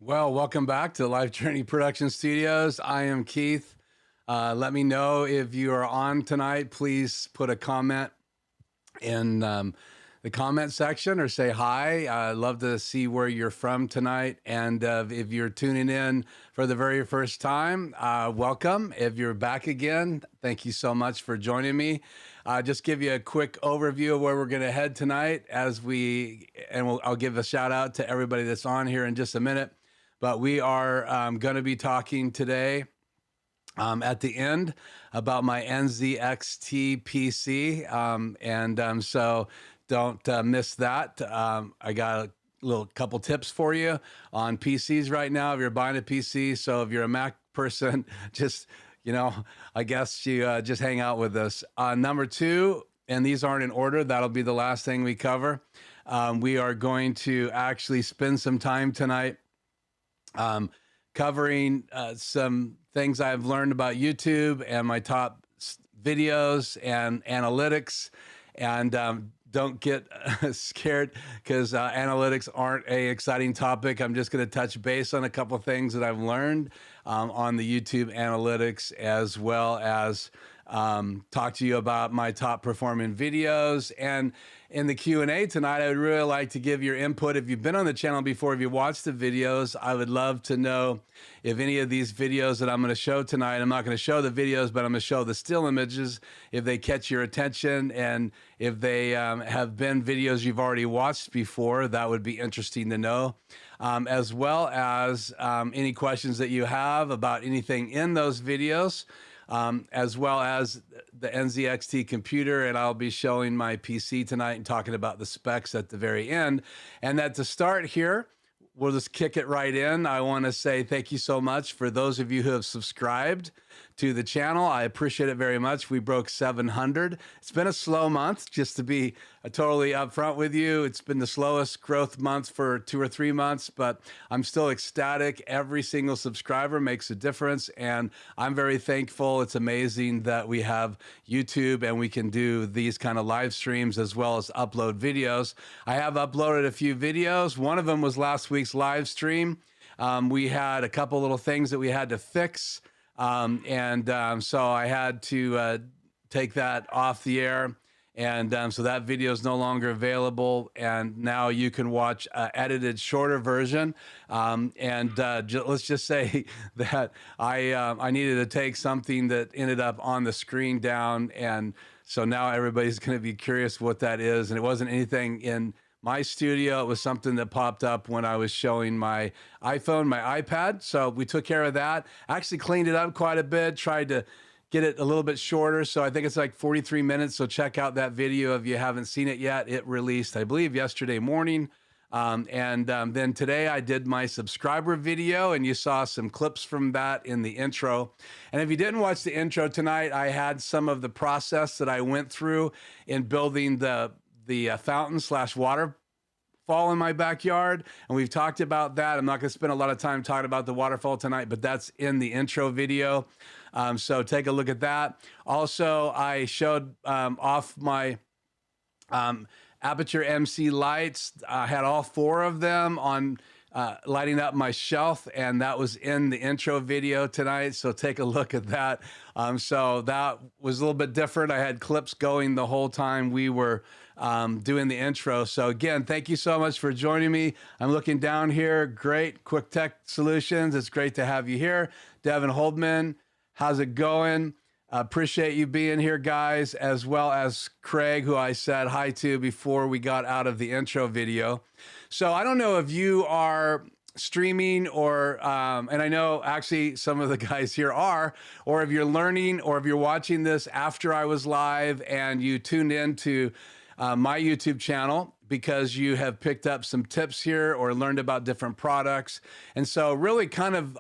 Well, welcome back to Life Journey Production Studios. I am Keith. Let me know if you are on tonight. Please put a comment in the comment section or say hi. I'd love to see where you're from tonight. And if you're tuning in for the very first time, welcome. If you're back again, thank you so much for joining me. Just give you a quick overview of where we're going to head tonight I'll give a shout out to everybody that's on here in just a minute. But we are going to be talking today at the end about my NZXT PC. So don't miss that. I got a couple tips for you on PCs right now if you're buying a PC. So if you're a Mac person, just, I guess you just hang out with us. Number two, and these aren't in order, that'll be the last thing we cover. We are going to actually spend some time tonight covering some things I've learned about YouTube and my top videos and analytics. And don't get scared because analytics aren't an exciting topic. I'm just going to touch base on a couple of things that I've learned on the YouTube analytics, as well as talk to you about my top performing videos. And in the Q&A tonight, I would really like to give your input. If you've been on the channel before, if you watched the videos, I would love to know if any of these videos that I'm going to show tonight, I'm not going to show the videos, but I'm going to show the still images, if they catch your attention, and if they have been videos you've already watched before, that would be interesting to know. As well as any questions that you have about anything in those videos. As well as the NZXT computer, and I'll be showing my PC tonight and talking about the specs at the very end. And that to start here, we'll just kick it right in. I want to say thank you so much for those of you who have subscribed to the channel. I appreciate it very much. We broke 700. It's been a slow month, just to be totally upfront with you. It's been the slowest growth month for 2 or 3 months, but I'm still ecstatic. Every single subscriber makes a difference, and I'm very thankful. It's amazing that we have YouTube and we can do these kind of live streams as well as upload videos. I have uploaded a few videos. One of them was last week's live stream. We had a couple little things that we had to fix. So I had to take that off the air, and so that video is no longer available, and now you can watch edited shorter version. Let's just say that I needed to take something that ended up on the screen down, and so now everybody's going to be curious what that is, and it wasn't anything in my studio. It was something that popped up when I was showing my iPhone, my iPad. So we took care of that. Actually cleaned it up quite a bit, tried to get it a little bit shorter. So I think it's like 43 minutes. So check out that video if you haven't seen it yet. It released, I believe, yesterday morning. Then today I did my subscriber video, and you saw some clips from that in the intro. And if you didn't watch the intro tonight, I had some of the process that I went through in building the fountain / waterfall in my backyard, and we've talked about that. I'm not going to spend a lot of time talking about the waterfall tonight, but that's in the intro video. So take a look at that. Also, I showed off my Aputure MC Lights. I had all 4 of them on lighting up my shelf, and that was in the intro video tonight. So take a look at that. So that was a little bit different. I had clips going the whole time we were doing the intro. So again, thank you so much for joining me. I'm looking down here. Great. Quick Tech Solutions. It's great to have you here. Devin Holdman, how's it going? Appreciate you being here, guys, as well as Craig, who I said hi to before we got out of the intro video. So I don't know if you are streaming or, and I know actually some of the guys here are, or if you're learning, or if you're watching this after I was live and you tuned into my YouTube channel because you have picked up some tips here or learned about different products. And so really kind of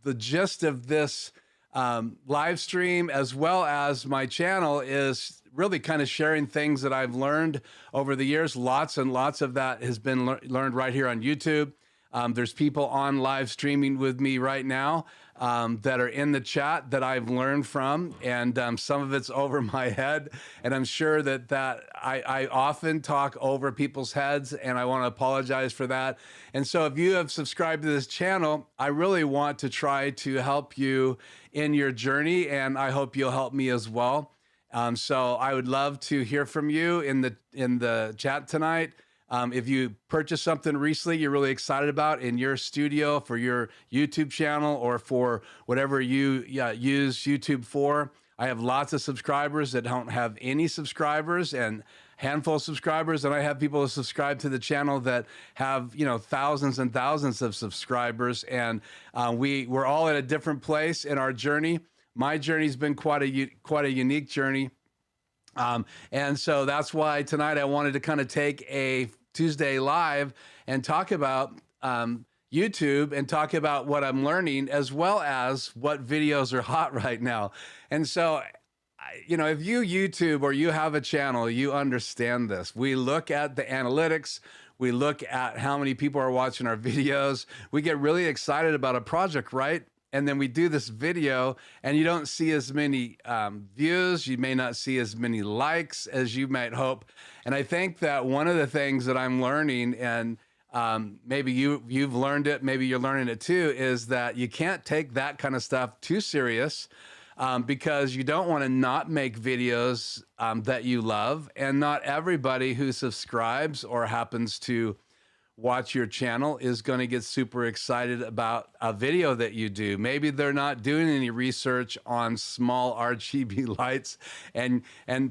the gist of this live stream, as well as my channel, is really kind of sharing things that I've learned over the years. Lots and lots of that has been learned right here on YouTube. There's people on live streaming with me right now that are in the chat that I've learned from, and some of it's over my head. And I'm sure that I often talk over people's heads, and I want to apologize for that. And so if you have subscribed to this channel, I really want to try to help you in your journey, and I hope you'll help me as well. So I would love to hear from you in the chat tonight. If you purchased something recently you're really excited about in your studio for your YouTube channel or for whatever you use YouTube for. I have lots of subscribers that don't have any subscribers, and handful of subscribers, and I have people who subscribe to the channel that have, you know, thousands and thousands of subscribers, and we're all at a different place in our journey. My journey's been quite a unique journey, and so that's why tonight I wanted to kind of take a Tuesday live and talk about YouTube and talk about what I'm learning, as well as what videos are hot right now. And so, you know, if you YouTube or you have a channel, you understand this. We look at the analytics, we look at how many people are watching our videos, we get really excited about a project, right? And then we do this video and you don't see as many views, you may not see as many likes as you might hope. And I think that one of the things that I'm learning, and maybe you've learned it, maybe you're learning it too, is that you can't take that kind of stuff too serious, because you don't want to not make videos that you love. And not everybody who subscribes or happens to watch your channel is going to get super excited about a video that you do. Maybe they're not doing any research on small RGB lights, and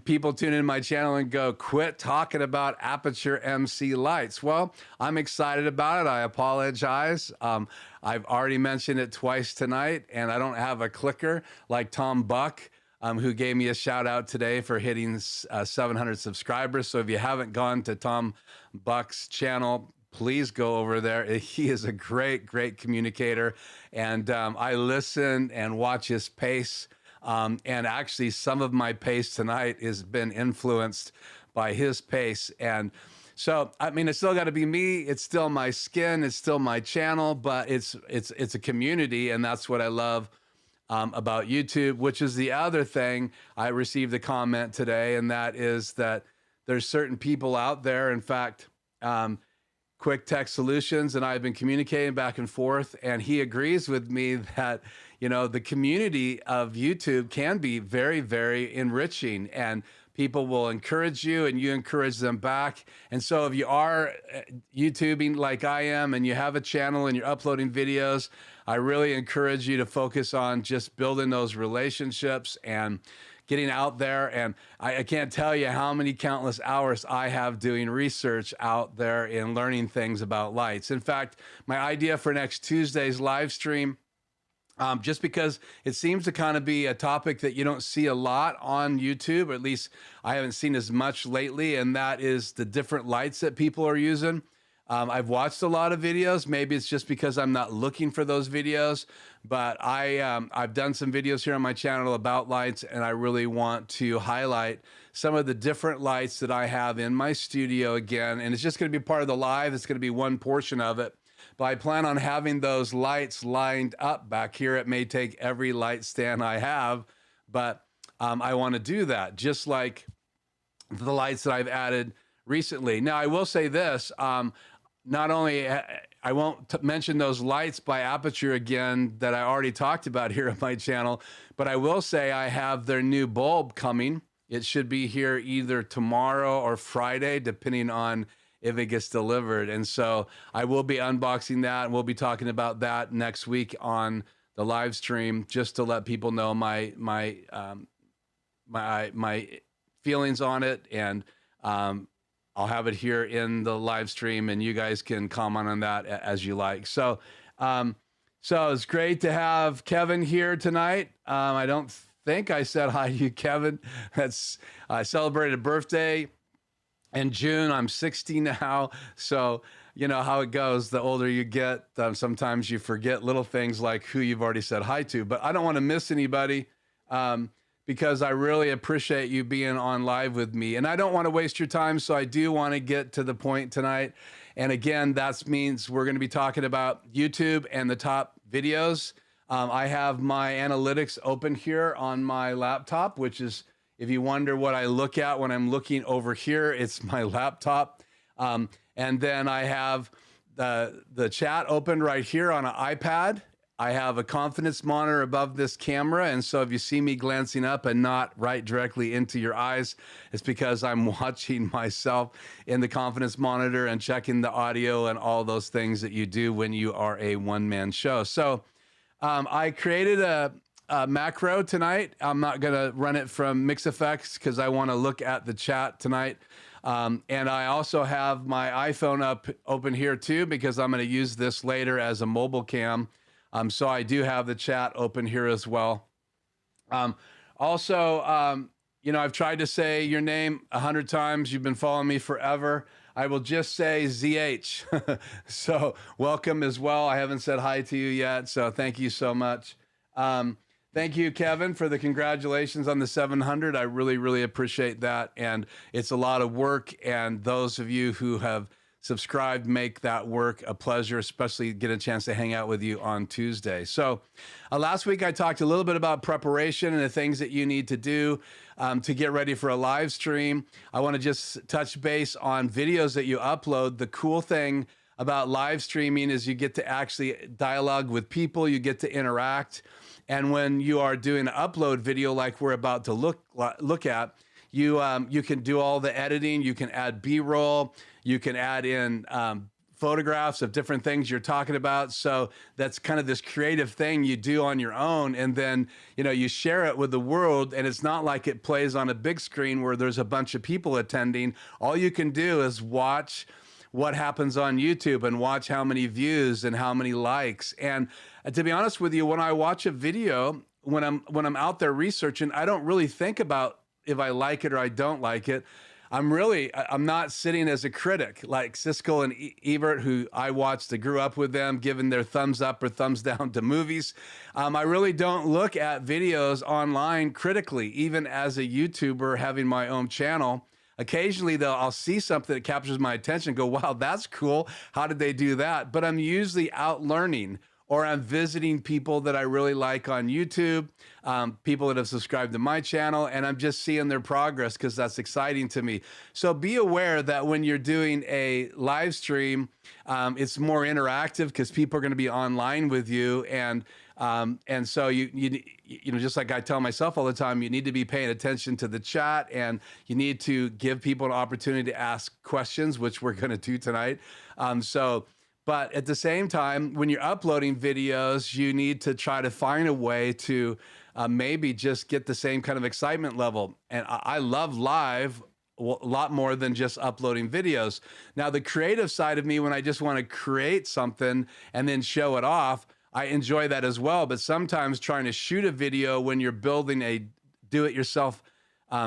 people tune in my channel and go, quit talking about Aputure MC Lights. Well, I'm excited about it. I apologize. I've already mentioned it twice tonight, and I don't have a clicker like Tom Buck, who gave me a shout out today for hitting 700 subscribers. So if you haven't gone to Tom Buck's channel, please go over there. He is a great communicator, and I listen and watch his pace. And actually, some of my pace tonight has been influenced by his pace. And so, I mean, it's still got to be me. It's still my skin. It's still my channel, but it's a community, and that's what I love about YouTube. Which is the other thing. I received a comment today, and that is that there's certain people out there. In fact, Quick Tech Solutions and I have been communicating back and forth, and he agrees with me that, you know, the community of YouTube can be very enriching, and people will encourage you and you encourage them back. And so if you are YouTubing like I am and you have a channel and you're uploading videos, I really encourage you to focus on just building those relationships and getting out there. And I can't tell you how many countless hours I have doing research out there and learning things about lights. In fact, my idea for next Tuesday's live stream, just because it seems to kind of be a topic that you don't see a lot on YouTube, or at least I haven't seen as much lately, and that is the different lights that people are using. I've watched a lot of videos. Maybe it's just because I'm not looking for those videos, but I've done some videos here on my channel about lights, and I really want to highlight some of the different lights that I have in my studio again. And it's just going to be part of the live. It's going to be one portion of it, but I plan on having those lights lined up back here. It may take every light stand I have, but I want to do that, just like the lights that I've added recently. Now, I will say this. Not only, I won't mention those lights by Aputure again that I already talked about here on my channel, but I will say I have their new bulb coming. It should be here either tomorrow or Friday, depending on if it gets delivered. And so I will be unboxing that, and we'll be talking about that next week on the live stream, just to let people know my feelings on it. And I'll have it here in the live stream, and you guys can comment on that as you like. So, it's great to have Kevin here tonight. I don't think I said hi to you, Kevin. I celebrated a birthday in June. I'm 60 now. So, you know how it goes. The older you get, sometimes you forget little things like who you've already said hi to. But I don't want to miss anybody, because I really appreciate you being on live with me. And I don't want to waste your time, so I do want to get to the point tonight. And again, that means we're going to be talking about YouTube and the top videos. I have my analytics open here on my laptop, which is, if you wonder what I look at when I'm looking over here, it's my laptop. And then I have the chat open right here on an iPad. I have a confidence monitor above this camera. And so if you see me glancing up and not right directly into your eyes, it's because I'm watching myself in the confidence monitor and checking the audio and all those things that you do when you are a one-man show. So I created a macro tonight. I'm not going to run it from MixFX because I want to look at the chat tonight. And I also have my iPhone open here too, because I'm going to use this later as a mobile cam. So I do have the chat open here as well. Also, you know, I've tried to say your name 100 times. You've been following me forever. I will just say ZH. So welcome as well. I haven't said hi to you yet, so thank you so much. Thank you, Kevin, for the congratulations on the 700. I really, really appreciate that. And it's a lot of work. And those of you who have subscribed make that work a pleasure, especially get a chance to hang out with you on Tuesday. So last week I talked a little bit about preparation and the things that you need to do to get ready for a live stream. I want to just touch base on videos that you upload. The cool thing about live streaming is you get to actually dialogue with people, you get to interact. And when you are doing an upload video like we're about to look at, you can do all the editing, you can add B-roll, you can add in photographs of different things you're talking about. So that's kind of this creative thing you do on your own. And then, you know, you share it with the world, and it's not like it plays on a big screen where there's a bunch of people attending. All you can do is watch what happens on YouTube and watch how many views and how many likes. And to be honest with you, when I watch a video, when I'm out there researching, I don't really think about if I like it or I don't like it. I'm not sitting as a critic like Siskel and Ebert, who I watched, I grew up with them, giving their thumbs up or thumbs down to movies. I really don't look at videos online critically, even as a YouTuber having my own channel. Occasionally, though, I'll see something that captures my attention and go, wow, that's cool. How did they do that? But I'm usually out learning, or I'm visiting people that I really like on YouTube, people that have subscribed to my channel, and I'm just seeing their progress because that's exciting to me. So be aware that when you're doing a live stream, it's more interactive because people are going to be online with you, and so you know, just like I tell myself all the time, you need to be paying attention to the chat, and you need to give people an opportunity to ask questions, which we're going to do tonight. But at the same time, when you're uploading videos, you need to try to find a way to maybe just get the same kind of excitement level. And I love live a lot more than just uploading videos. Now, the creative side of me, when I just want to create something and then show it off, I enjoy that as well. But sometimes trying to shoot a video when you're building a do-it-yourself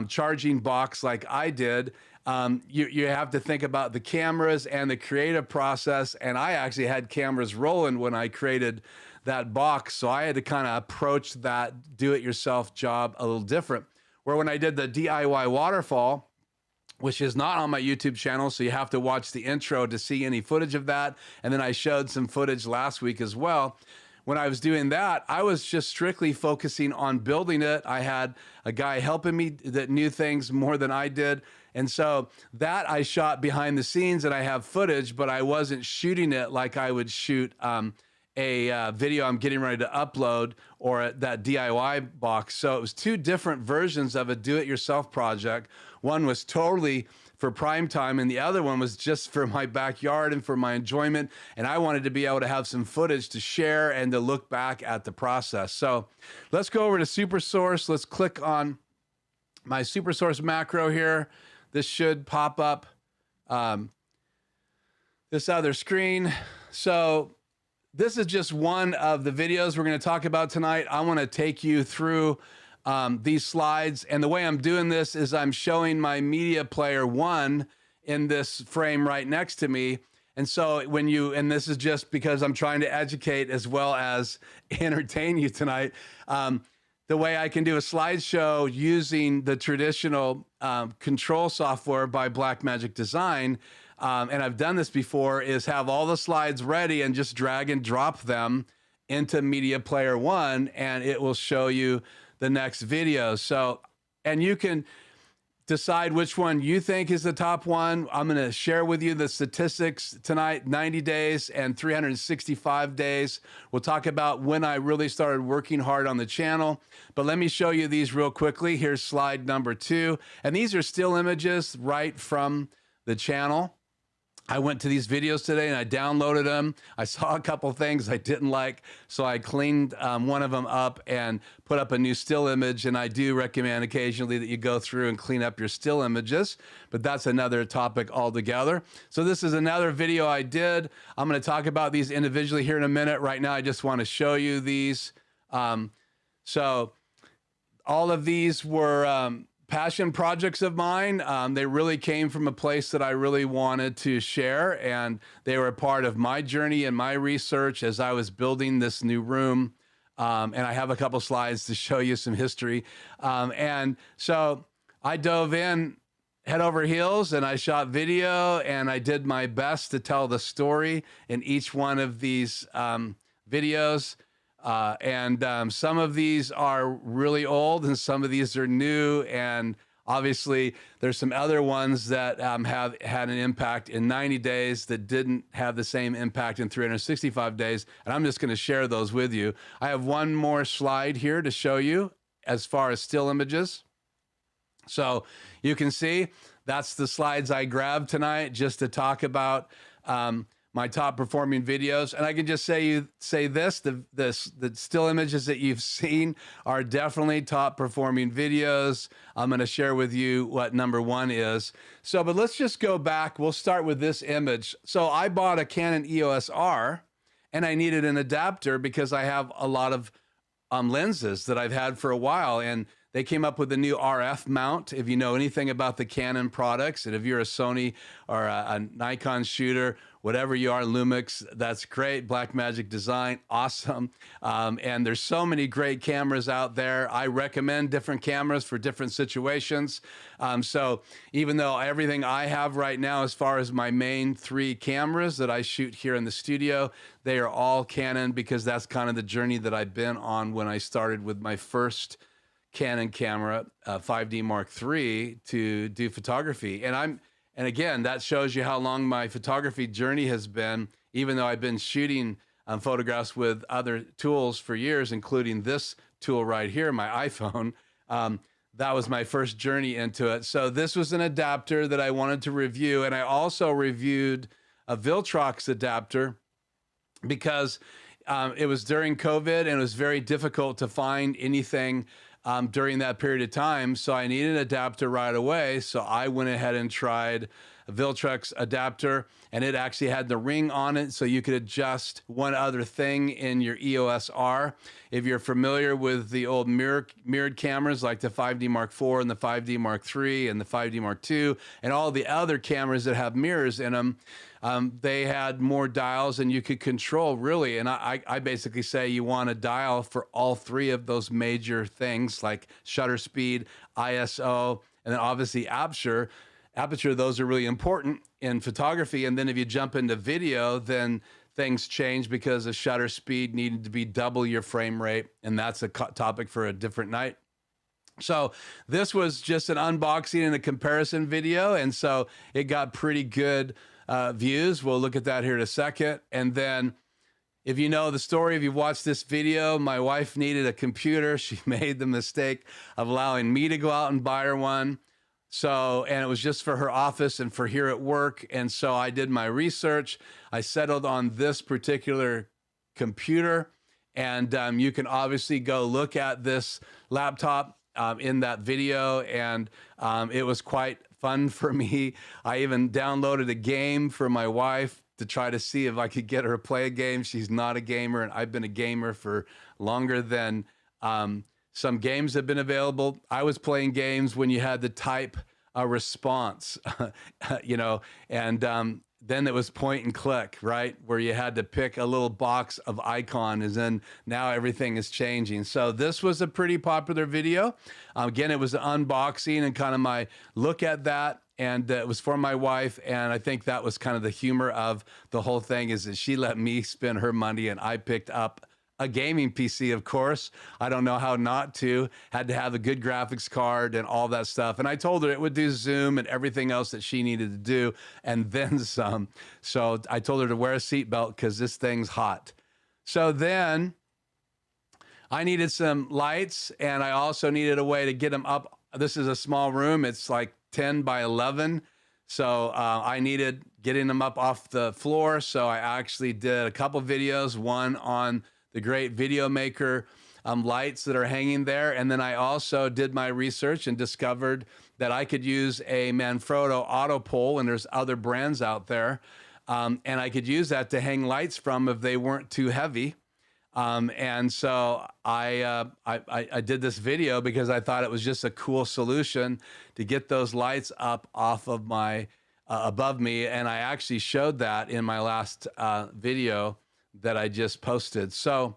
charging box like I did, you have to think about the cameras and the creative process. And I actually had cameras rolling when I created that box. So I had to kind of approach that do-it-yourself job a little different. Where when I did the DIY waterfall, which is not on my YouTube channel, so you have to watch the intro to see any footage of that. And then I showed some footage last week as well. When I was doing that, I was just strictly focusing on building it. I had a guy helping me that knew things more than I did. And so that I shot behind the scenes, and I have footage, but I wasn't shooting it like I would shoot a video I'm getting ready to upload or that DIY box. So it was two different versions of a do-it-yourself project. One was totally for prime time, and the other one was just for my backyard and for my enjoyment. And I wanted to be able to have some footage to share and to look back at the process. So let's go over to SuperSource. Let's click on my SuperSource macro here. This should pop up this other screen. So this is just one of the videos we're going to talk about tonight. I want to take you through these slides. And the way I'm doing this is I'm showing my media player 1 in this frame right next to me. And so and this is just because I'm trying to educate as well as entertain you tonight. The way I can do a slideshow using the traditional control software by Blackmagic Design, and I've done this before, is have all the slides ready and just drag and drop them into Media Player One, and it will show you the next video. So, and you can decide which one you think is the top one. I'm going to share with you the statistics tonight, 90 days and 365 days. We'll talk about when I really started working hard on the channel, but let me show you these real quickly. Here's slide number 2, and these are still images right from the channel. I went to these videos today and I downloaded them. I saw a couple things I didn't like, so I cleaned one of them up and put up a new still image. And I do recommend occasionally that you go through and clean up your still images, but that's another topic altogether. So this is another video I did. I'm going to talk about these individually here in a minute. Right now, I just want to show you these. So all of these were passion projects of mine. They really came from a place that I really wanted to share, and they were a part of my journey and my research as I was building this new room. And I have a couple slides to show you some history. And so I dove in head over heels and I shot video, and I did my best to tell the story in each one of these videos. Some of these are really old and some of these are new. And obviously there's some other ones that have had an impact in 90 days that didn't have the same impact in 365 days. And I'm just going to share those with you. I have one more slide here to show you as far as still images. So you can see that's the slides I grabbed tonight just to talk about my top performing videos. And I can just say this, the still images that you've seen are definitely top performing videos. I'm gonna share with you what number 1 is. So, but let's just go back. We'll start with this image. So I bought a Canon EOS R and I needed an adapter because I have a lot of lenses that I've had for a while, and they came up with a new RF mount. If you know anything about the Canon products, and if you're a Sony or a Nikon shooter, whatever you are, Lumix, that's great. Blackmagic design, awesome. And there's so many great cameras out there. I recommend different cameras for different situations. So even though everything I have right now, as far as my main 3 cameras that I shoot here in the studio, they are all Canon, because that's kind of the journey that I've been on when I started with my first Canon camera, 5D Mark III, to do photography. And again, that shows you how long my photography journey has been, even though I've been shooting photographs with other tools for years, including this tool right here, my iPhone. That was my first journey into it. So this was an adapter that I wanted to review. And I also reviewed a Viltrox adapter because it was during COVID and it was very difficult to find anything during that period of time. So I needed an adapter right away. So I went ahead and tried a Viltrox adapter, and it actually had the ring on it, so you could adjust one other thing in your EOS R. If you're familiar with the old mirrored cameras like the 5D Mark IV and the 5D Mark III and the 5D Mark II and all the other cameras that have mirrors in them, they had more dials and you could control, really. And I basically say you want a dial for all 3 of those major things, like shutter speed, ISO, and then obviously aperture. Aperture, those are really important in photography. And then if you jump into video, then things change because the shutter speed needed to be double your frame rate. And that's a topic for a different night. So this was just an unboxing and a comparison video. And so it got pretty good views. We'll look at that here in a second. And then if you know the story, if you've watched this video, my wife needed a computer. She made the mistake of allowing me to go out and buy her one. So, and it was just for her office and for here at work. And so I did my research. I settled on this particular computer. And you can obviously go look at this laptop in that video. And it was quite fun for me. I even downloaded a game for my wife to try to see if I could get her to play a game. She's not a gamer, and I've been a gamer for longer than some games have been available. I was playing games when you had to type a response, you know, and then it was point and click, right? Where you had to pick a little box of icons, and then now everything is changing. So this was a pretty popular video. Again, it was an unboxing and kind of my look at that. and it was for my wife. And I think that was kind of the humor of the whole thing, is that she let me spend her money and I picked up a gaming PC, of course. I don't know how not to. Had to have a good graphics card and all that stuff. And I told her it would do Zoom and everything else that she needed to do, and then some. So I told her to wear a seatbelt because this thing's hot. So then I needed some lights, and I also needed a way to get them up. This is a small room. It's like 10 by 11. So I needed getting them up off the floor. So I actually did a couple videos, one on the great video maker lights that are hanging there. And then I also did my research and discovered that I could use a Manfrotto auto pole, and there's other brands out there. And I could use that to hang lights from if they weren't too heavy. And so I did this video because I thought it was just a cool solution to get those lights up off of my, above me. And I actually showed that in my last video that I just posted. So,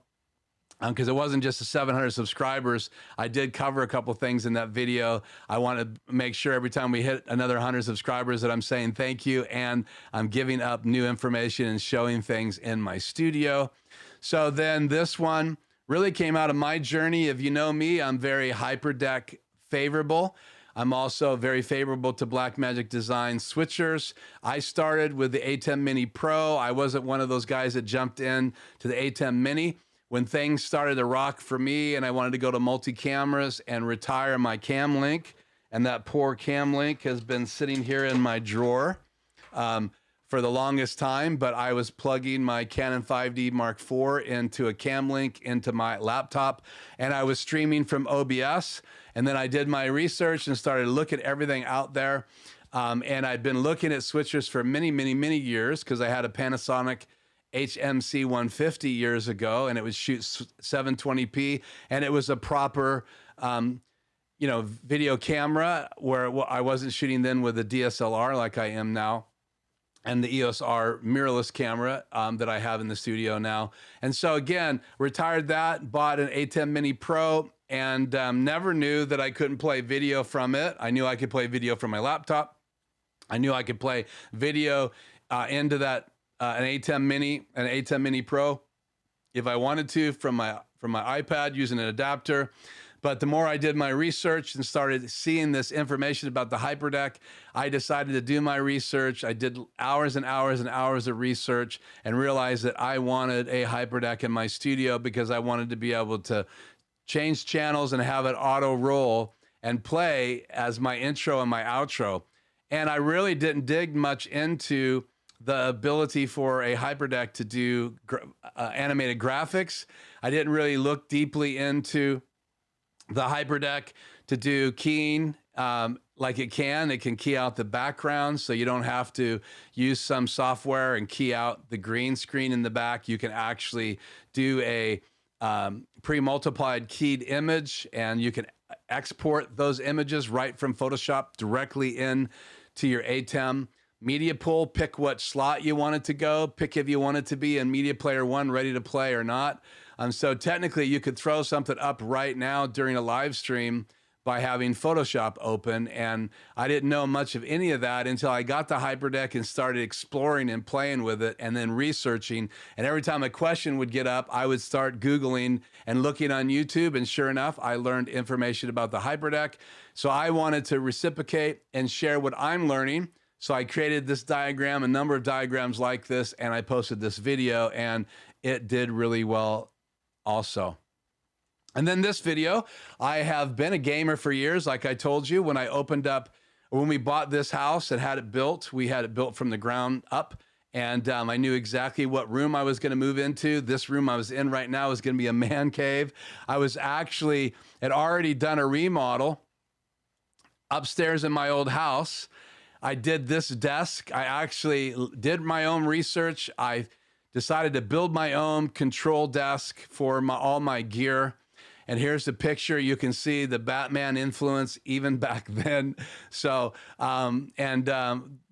because it wasn't just the 700 subscribers, I did cover a couple things in that video. I want to make sure every time we hit another 100 subscribers that I'm saying thank you, and I'm giving up new information and showing things in my studio. So then this one really came out of my journey. If you know me, I'm very HyperDeck favorable. I'm also very favorable to Blackmagic Design switchers. I started with the ATEM Mini Pro. I wasn't one of those guys that jumped in to the ATEM Mini. When things started to rock for me and I wanted to go to multi-cameras and retire my Cam Link, and that poor Cam Link has been sitting here in my drawer for the longest time, but I was plugging my Canon 5D Mark IV into a Cam Link into my laptop, and I was streaming from OBS. And then I did my research and started to look at everything out there. And I'd been looking at switchers for many, many, many years, because I had a Panasonic HMC 150 years ago, and it would shoot 720p, and it was a proper, video camera, where I wasn't shooting then with a DSLR like I am now, and the EOS R mirrorless camera that I have in the studio now. And so again, retired that, bought an ATEM Mini Pro, and never knew that I couldn't play video from it. I knew I could play video from my laptop. I knew I could play video into that an ATEM Mini Pro if I wanted to from my iPad using an adapter. But the more I did my research and started seeing this information about the HyperDeck, I decided to do my research. I did hours and hours and hours of research and realized that I wanted a HyperDeck in my studio, because I wanted to be able to change channels and have it auto roll and play as my intro and my outro. And I really didn't dig much into the ability for a HyperDeck to do animated graphics. I didn't really look deeply into the HyperDeck to do keying like it can key out the background, so you don't have to use some software and key out the green screen in the back. You can actually do a pre-multiplied keyed image, and you can export those images right from Photoshop directly in to your ATEM media pool. Pick what slot you want it to go. Pick if you want it to be in Media Player 1 ready to play or not. So technically you could throw something up right now during a live stream by having Photoshop open. And I didn't know much of any of that until I got the HyperDeck and started exploring and playing with it and then researching. And every time a question would get up, I would start Googling and looking on YouTube. And sure enough, I learned information about the HyperDeck. So I wanted to reciprocate and share what I'm learning. So I created this diagram, a number of diagrams like this, and I posted this video, and it did really well also. And then this video, I have been a gamer for years. Like I told you, when we bought this house and had it built, we had it built from the ground up. And I knew exactly what room I was going to move into. This room I was in right now is going to be a man cave. I had already done a remodel upstairs in my old house. I did this desk. I actually did my own research. I decided to build my own control desk for all my gear. And here's the picture. You can see the Batman influence even back then. So,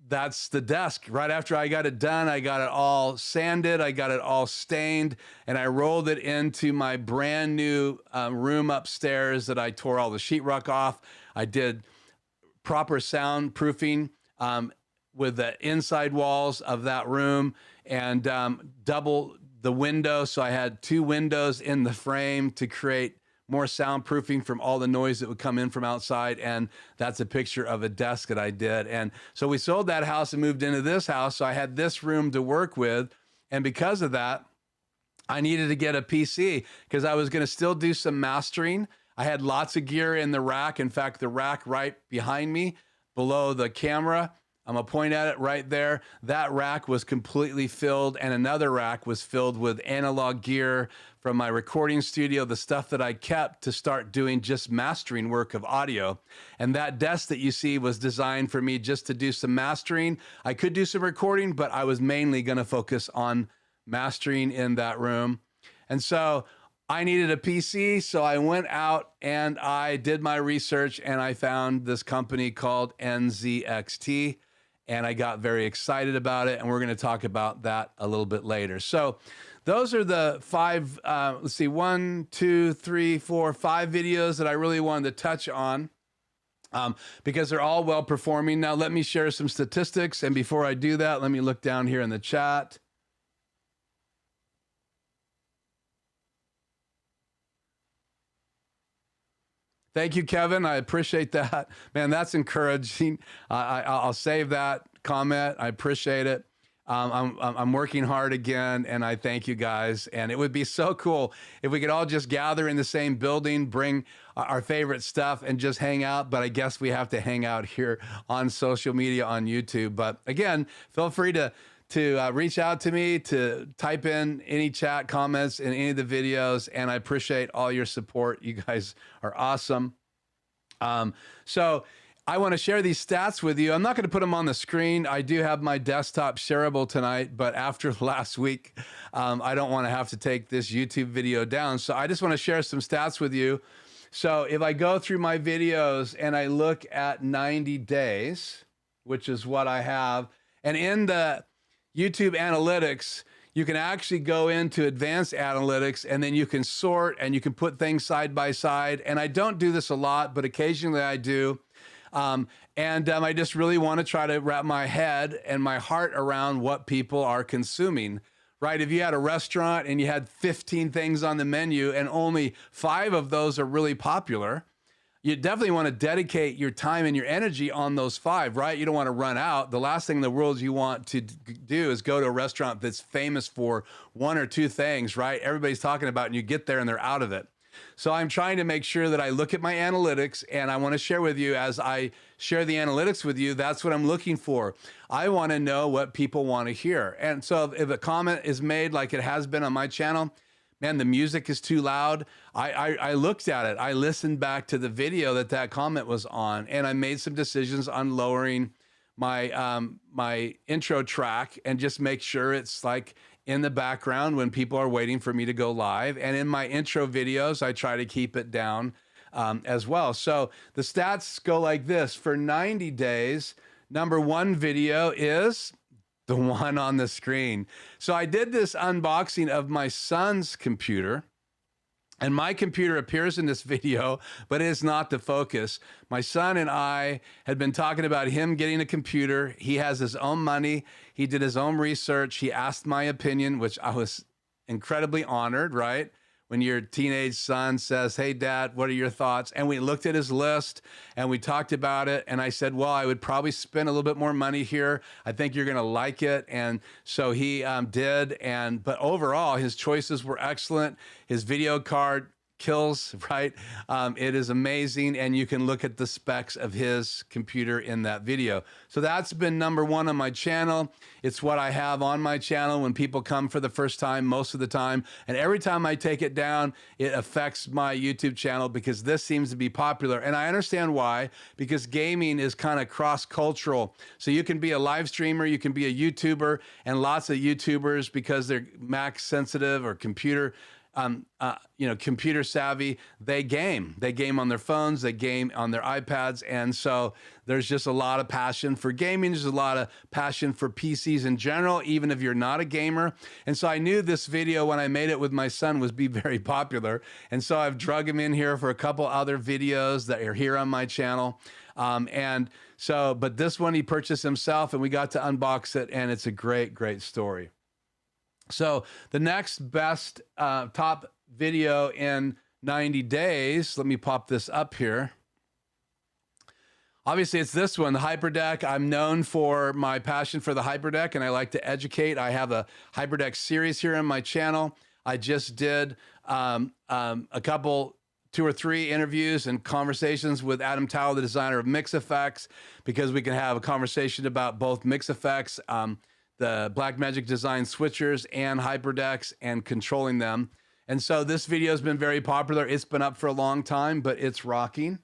that's the desk. Right after I got it done, I got it all sanded, I got it all stained, and I rolled it into my brand new room upstairs that I tore all the sheetrock off. I did proper soundproofing with the inside walls of that room, and double the window. So I had 2 windows in the frame to create more soundproofing from all the noise that would come in from outside. And that's a picture of a desk that I did. And so we sold that house and moved into this house. So I had this room to work with. And because of that, I needed to get a PC because I was going to still do some mastering. I had lots of gear in the rack. In fact, the rack right behind me below the camera, I'm gonna point at it right there. That rack was completely filled, and another rack was filled with analog gear from my recording studio, the stuff that I kept to start doing just mastering work of audio. And that desk that you see was designed for me just to do some mastering. I could do some recording, but I was mainly gonna focus on mastering in that room. And so I needed a PC, so I went out and I did my research, and I found this company called NZXT. And I got very excited about it, and we're going to talk about that a little bit later. So those are the 5, let's see, 1, 2, 3, 4, 5 videos that I really wanted to touch on because they're all well performing. Now let me share some statistics, and before I do that, let me look down here in the chat. Thank you, Kevin. I appreciate that. Man, that's encouraging. I'll save that comment. I appreciate it. I'm working hard again, and I thank you guys. And it would be so cool if we could all just gather in the same building, bring our favorite stuff, and just hang out. But I guess we have to hang out here on social media, on YouTube. But again, feel free to reach out to me, to type in any chat comments in any of the videos, and I appreciate all your support. You guys are awesome. So I want to share these stats with you. I'm not going to put them on the screen. I do have my desktop shareable tonight, but after last week, I don't want to have to take this YouTube video down. So I just want to share some stats with you. So if I go through my videos and I look at 90 days, which is what I have, and in the YouTube analytics, you can actually go into advanced analytics, and then you can sort and you can put things side by side. And I don't do this a lot, but occasionally I do. I just really want to try to wrap my head and my heart around what people are consuming, right? If you had a restaurant and you had 15 things on the menu and only 5 of those are really popular, you definitely want to dedicate your time and your energy on those 5, right? You don't want to run out. The last thing in the world you want to do is go to a restaurant that's famous for 1 or 2 things, right? Everybody's talking about it, and you get there and they're out of it. So I'm trying to make sure that I look at my analytics, and I want to share with you, as I share the analytics with you, that's what I'm looking for. I want to know what people want to hear. And so if a comment is made like it has been on my channel, man, the music is too loud, I looked at it. I listened back to the video that comment was on, and I made some decisions on lowering my my intro track and just make sure it's like in the background when people are waiting for me to go live. And in my intro videos, I try to keep it down as well. So the stats go like this. For 90 days, number 1 video is the one on the screen. So I did this unboxing of my son's computer, and my computer appears in this video, but it is not the focus. My son and I had been talking about him getting a computer. He has his own money. He did his own research. He asked my opinion, which I was incredibly honored, right? When your teenage son says, hey, Dad, what are your thoughts? And we looked at his list and we talked about it. And I said, well, I would probably spend a little bit more money here. I think you're going to like it. And so he did. But overall, his choices were excellent. His video card kills, right? It is amazing. And you can look at the specs of his computer in that video. So that's been number 1 on my channel. It's what I have on my channel when people come for the first time, most of the time. And every time I take it down, it affects my YouTube channel because this seems to be popular. And I understand why, because gaming is kind of cross-cultural. So you can be a live streamer, you can be a YouTuber, and lots of YouTubers, because they're Mac sensitive or computer computer savvy, they game on their phones, they game on their iPads. And so there's just a lot of passion for gaming. There's a lot of passion for PCs in general, even if you're not a gamer. And so I knew this video, when I made it with my son, would be very popular. And so I've drug him in here for a couple other videos that are here on my channel. And so, but this one he purchased himself, and we got to unbox it, and it's a great, great story. So the next best top video in 90 days, let me pop this up here. Obviously, it's this one, the Hyperdeck. I'm known for my passion for the Hyperdeck, and I like to educate. I have a Hyperdeck series here on my channel. I just did a couple, 2 or 3 interviews and conversations with Adam Towle, the designer of Mix Effects, because we can have a conversation about both Mix Effects, the Blackmagic design switchers, and Hyperdecks, and controlling them. And so this video has been very popular. It's been up for a long time, but it's rocking.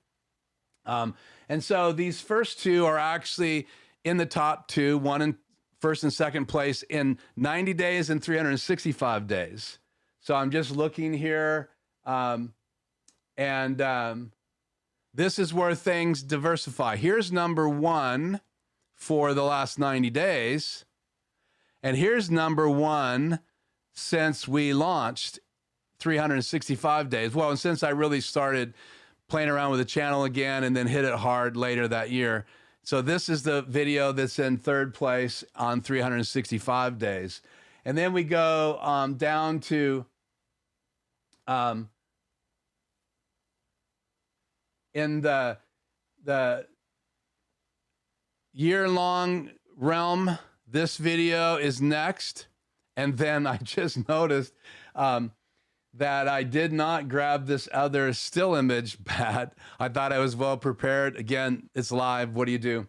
And so these first 2 are actually in the top 2, one in first and second place in 90 days and 365 days. So I'm just looking here, this is where things diversify. Here's number 1 for the last 90 days. And here's number 1 since we launched 365 days. Well, and since I really started playing around with the channel again and then hit it hard later that year. So this is the video that's in 3rd place on 365 days. And then we go down to in the year-long realm, this video is next. And then I just noticed that I did not grab this other still image bat. I thought I was well prepared. Again, it's live. What do you do?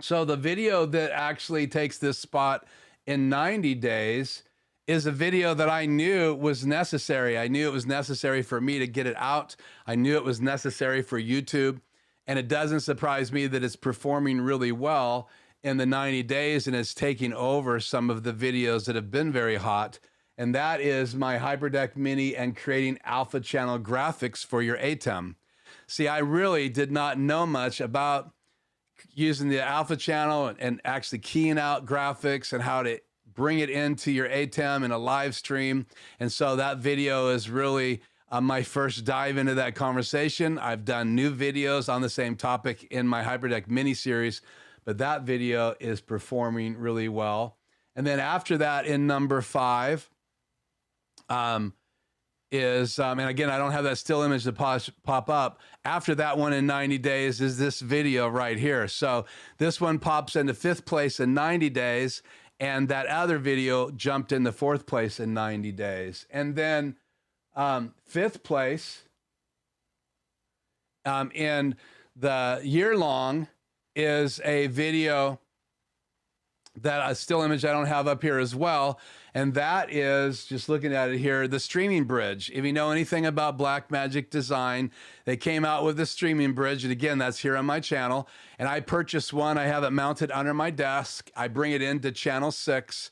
So the video that actually takes this spot in 90 days is a video that I knew was necessary. I knew it was necessary for me to get it out. I knew it was necessary for YouTube. And it doesn't surprise me that it's performing really well in the 90 days and it's taking over some of the videos that have been very hot. And that is my Hyperdeck Mini and creating alpha channel graphics for your ATEM. See, I really did not know much about using the alpha channel and actually keying out graphics and how to bring it into your ATEM in a live stream. And so that video is really my first dive into that conversation. I've done new videos on the same topic in my Hyperdeck Mini series, but that video is performing really well. And then after that, in number 5, and again, I don't have that still image to pop up. After that one in 90 days is this video right here. So this one pops into 5th place in 90 days, and that other video jumped into 4th place in 90 days. And then 5th place in the year-long is a video that a still image I don't have up here as well. And that is, just looking at it here, the streaming bridge. If you know anything about Blackmagic design, they came out with the streaming bridge. And again, that's here on my channel. And I purchased one. I have it mounted under my desk. I bring it into channel 6.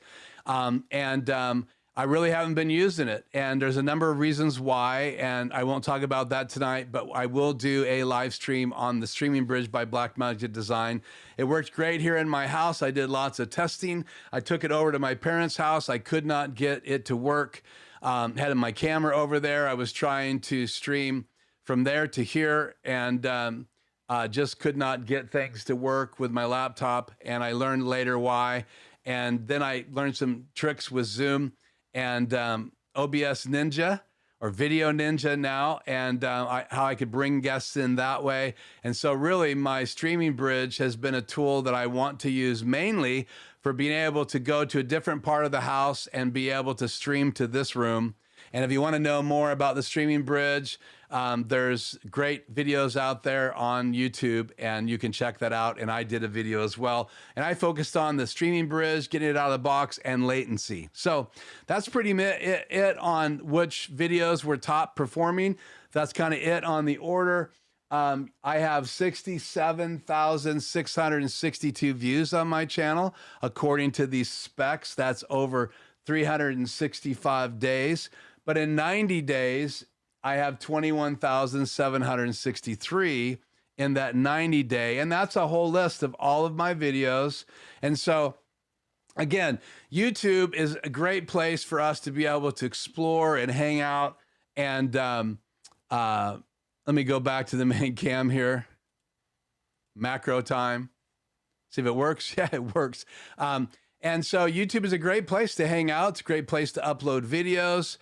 I really haven't been using it. And there's a number of reasons why, and I won't talk about that tonight, but I will do a live stream on the streaming bridge by Blackmagic Design. It worked great here in my house. I did lots of testing. I took it over to my parents' house. I could not get it to work. Had my camera over there. I was trying to stream from there to here, and just could not get things to work with my laptop. And I learned later why. And then I learned some tricks with Zoom and OBS Ninja, or Video Ninja now, and how I could bring guests in that way. And so really my streaming bridge has been a tool that I want to use mainly for being able to go to a different part of the house and be able to stream to this room. And if you want to know more about the streaming bridge, there's great videos out there on YouTube, and you can check that out. And I did a video as well. And I focused on the streaming bridge, getting it out of the box, and latency. So that's pretty it on which videos were top performing. That's kind of it on the order. I have 67,662 views on my channel. According to these specs, that's over 365 days. But in 90 days, I have 21,763 in that 90 day. And that's a whole list of all of my videos. And so, again, YouTube is a great place for us to be able to explore and hang out. And let me go back to the main cam here. macro time. See if it works. Yeah, it works. And so YouTube is a great place to hang out. It's a great place to upload videos.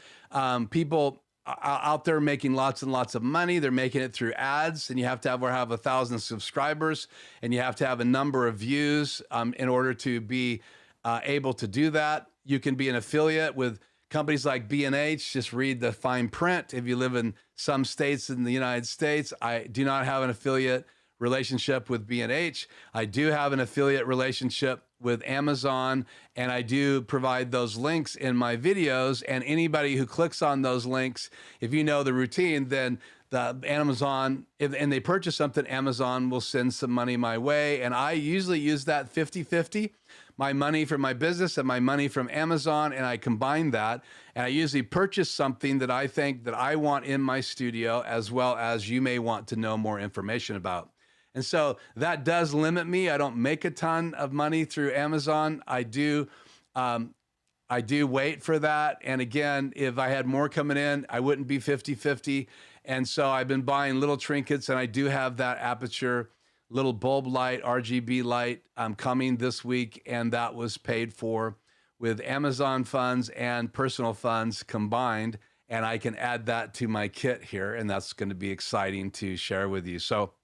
People out there making lots and lots of money. They're making it through ads, and you have to have 1,000 subscribers, and you have to have a number of views in order to be able to do that. You can be an affiliate with companies like B&H. Just read the fine print. If you live in some states in the United States, I do not have an affiliate relationship with B&H. I do have an affiliate relationship with Amazon, and I do provide those links in my videos. And anybody who clicks on those links, if you know the routine, then the Amazon, and they purchase something, Amazon will send some money my way. And I usually use that 50-50, my money from my business and my money from Amazon, and I combine that. And I usually purchase something that I think that I want in my studio, as well as you may want to know more information about. And so that does limit me. I don't make a ton of money through Amazon. I do wait for that. And again, if I had more coming in, I wouldn't be 50-50. And so I've been buying little trinkets, and I do have that Aputure little bulb light, RGB light coming this week. And that was paid for with Amazon funds and personal funds combined. And I can add that to my kit here. And that's going to be exciting to share with you. So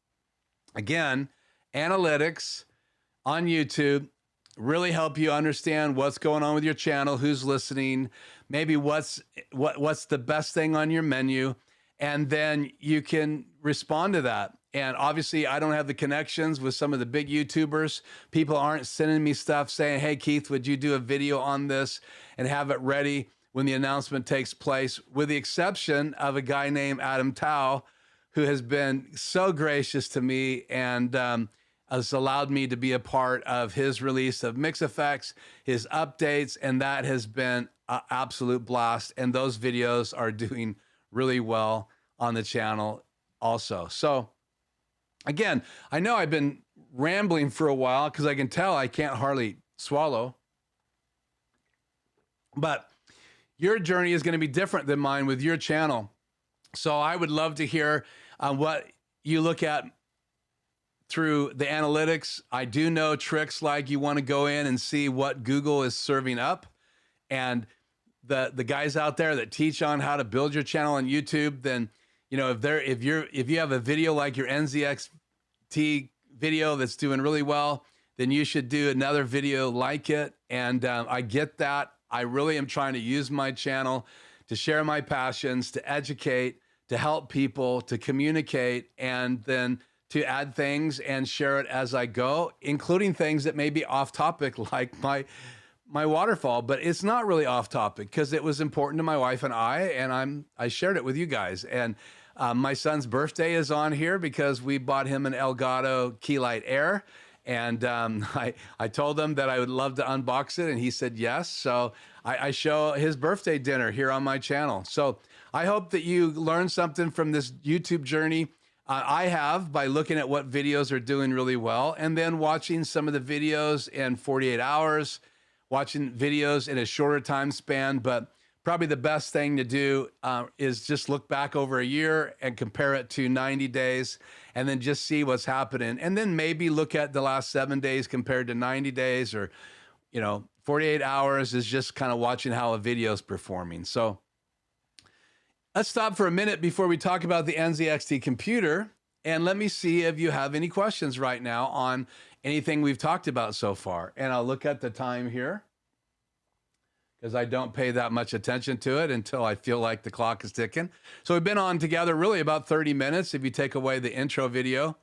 again, analytics on YouTube really help you understand what's going on with your channel, who's listening, maybe what's the best thing on your menu, and then you can respond to that. And obviously, I don't have the connections with some of the big YouTubers. People aren't sending me stuff saying, hey, Keith, would you do a video on this and have it ready when the announcement takes place, with the exception of a guy named Adam Tao, who has been so gracious to me and has allowed me to be a part of his release of mix effects, his updates, and that has been an absolute blast. And those videos are doing really well on the channel also. So again, I know I've been rambling for a while because I can tell I can't hardly swallow, but your journey is going to be different than mine with your channel. So I would love to hear what you look at through the analytics. I do know tricks like you want to go in and see what Google is serving up. And the guys out there that teach on how to build your channel on YouTube, then, you know, if you have a video like your NZXT video that's doing really well, then you should do another video like it. And I get that. I really am trying to use my channel to share my passions, to educate, to help people, to communicate, and then to add things and share it as I go, including things that may be off topic, like my waterfall. But it's not really off topic because it was important to my wife and I shared it with you guys. And my son's birthday is on here because we bought him an Elgato Keylight Air. And I told him that I would love to unbox it, and he said yes. So I show his birthday dinner here on my channel. So I hope that you learned something from this YouTube journey. I have, by looking at what videos are doing really well, and then watching some of the videos in 48 hours, watching videos in a shorter time span. But probably the best thing to do is just look back over a year and compare it to 90 days, and then just see what's happening. And then maybe look at the last 7 days compared to 90 days, or, 48 hours is just kind of watching how a video is performing. So let's stop for a minute before we talk about the NZXT computer, and let me see if you have any questions right now on anything we've talked about so far. And I'll look at the time here, because I don't pay that much attention to it until I feel like the clock is ticking. So we've been on together really about 30 minutes if you take away the intro video,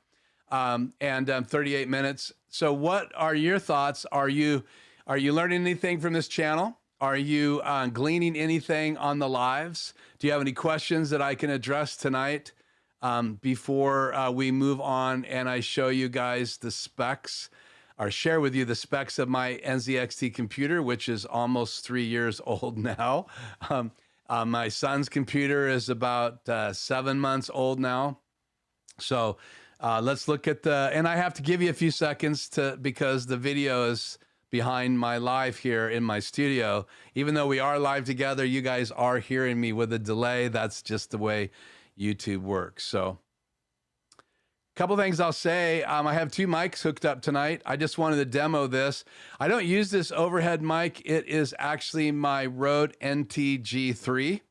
and 38 minutes. So what are your thoughts? Are you learning anything from this channel? Are you gleaning anything on the lives? Do you have any questions that I can address tonight before we move on and I show you guys the specs, or share with you the specs of my NZXT computer, which is almost 3 years old now. My son's computer is about 7 months old now. So let's look at and I have to give you a few seconds because the video is behind my live here in my studio. Even though we are live together, you guys are hearing me with a delay. That's just the way YouTube works. So Couple things I'll say. I have two mics hooked up tonight. I just wanted to demo this. I don't use this overhead mic. It is actually my Rode NTG3.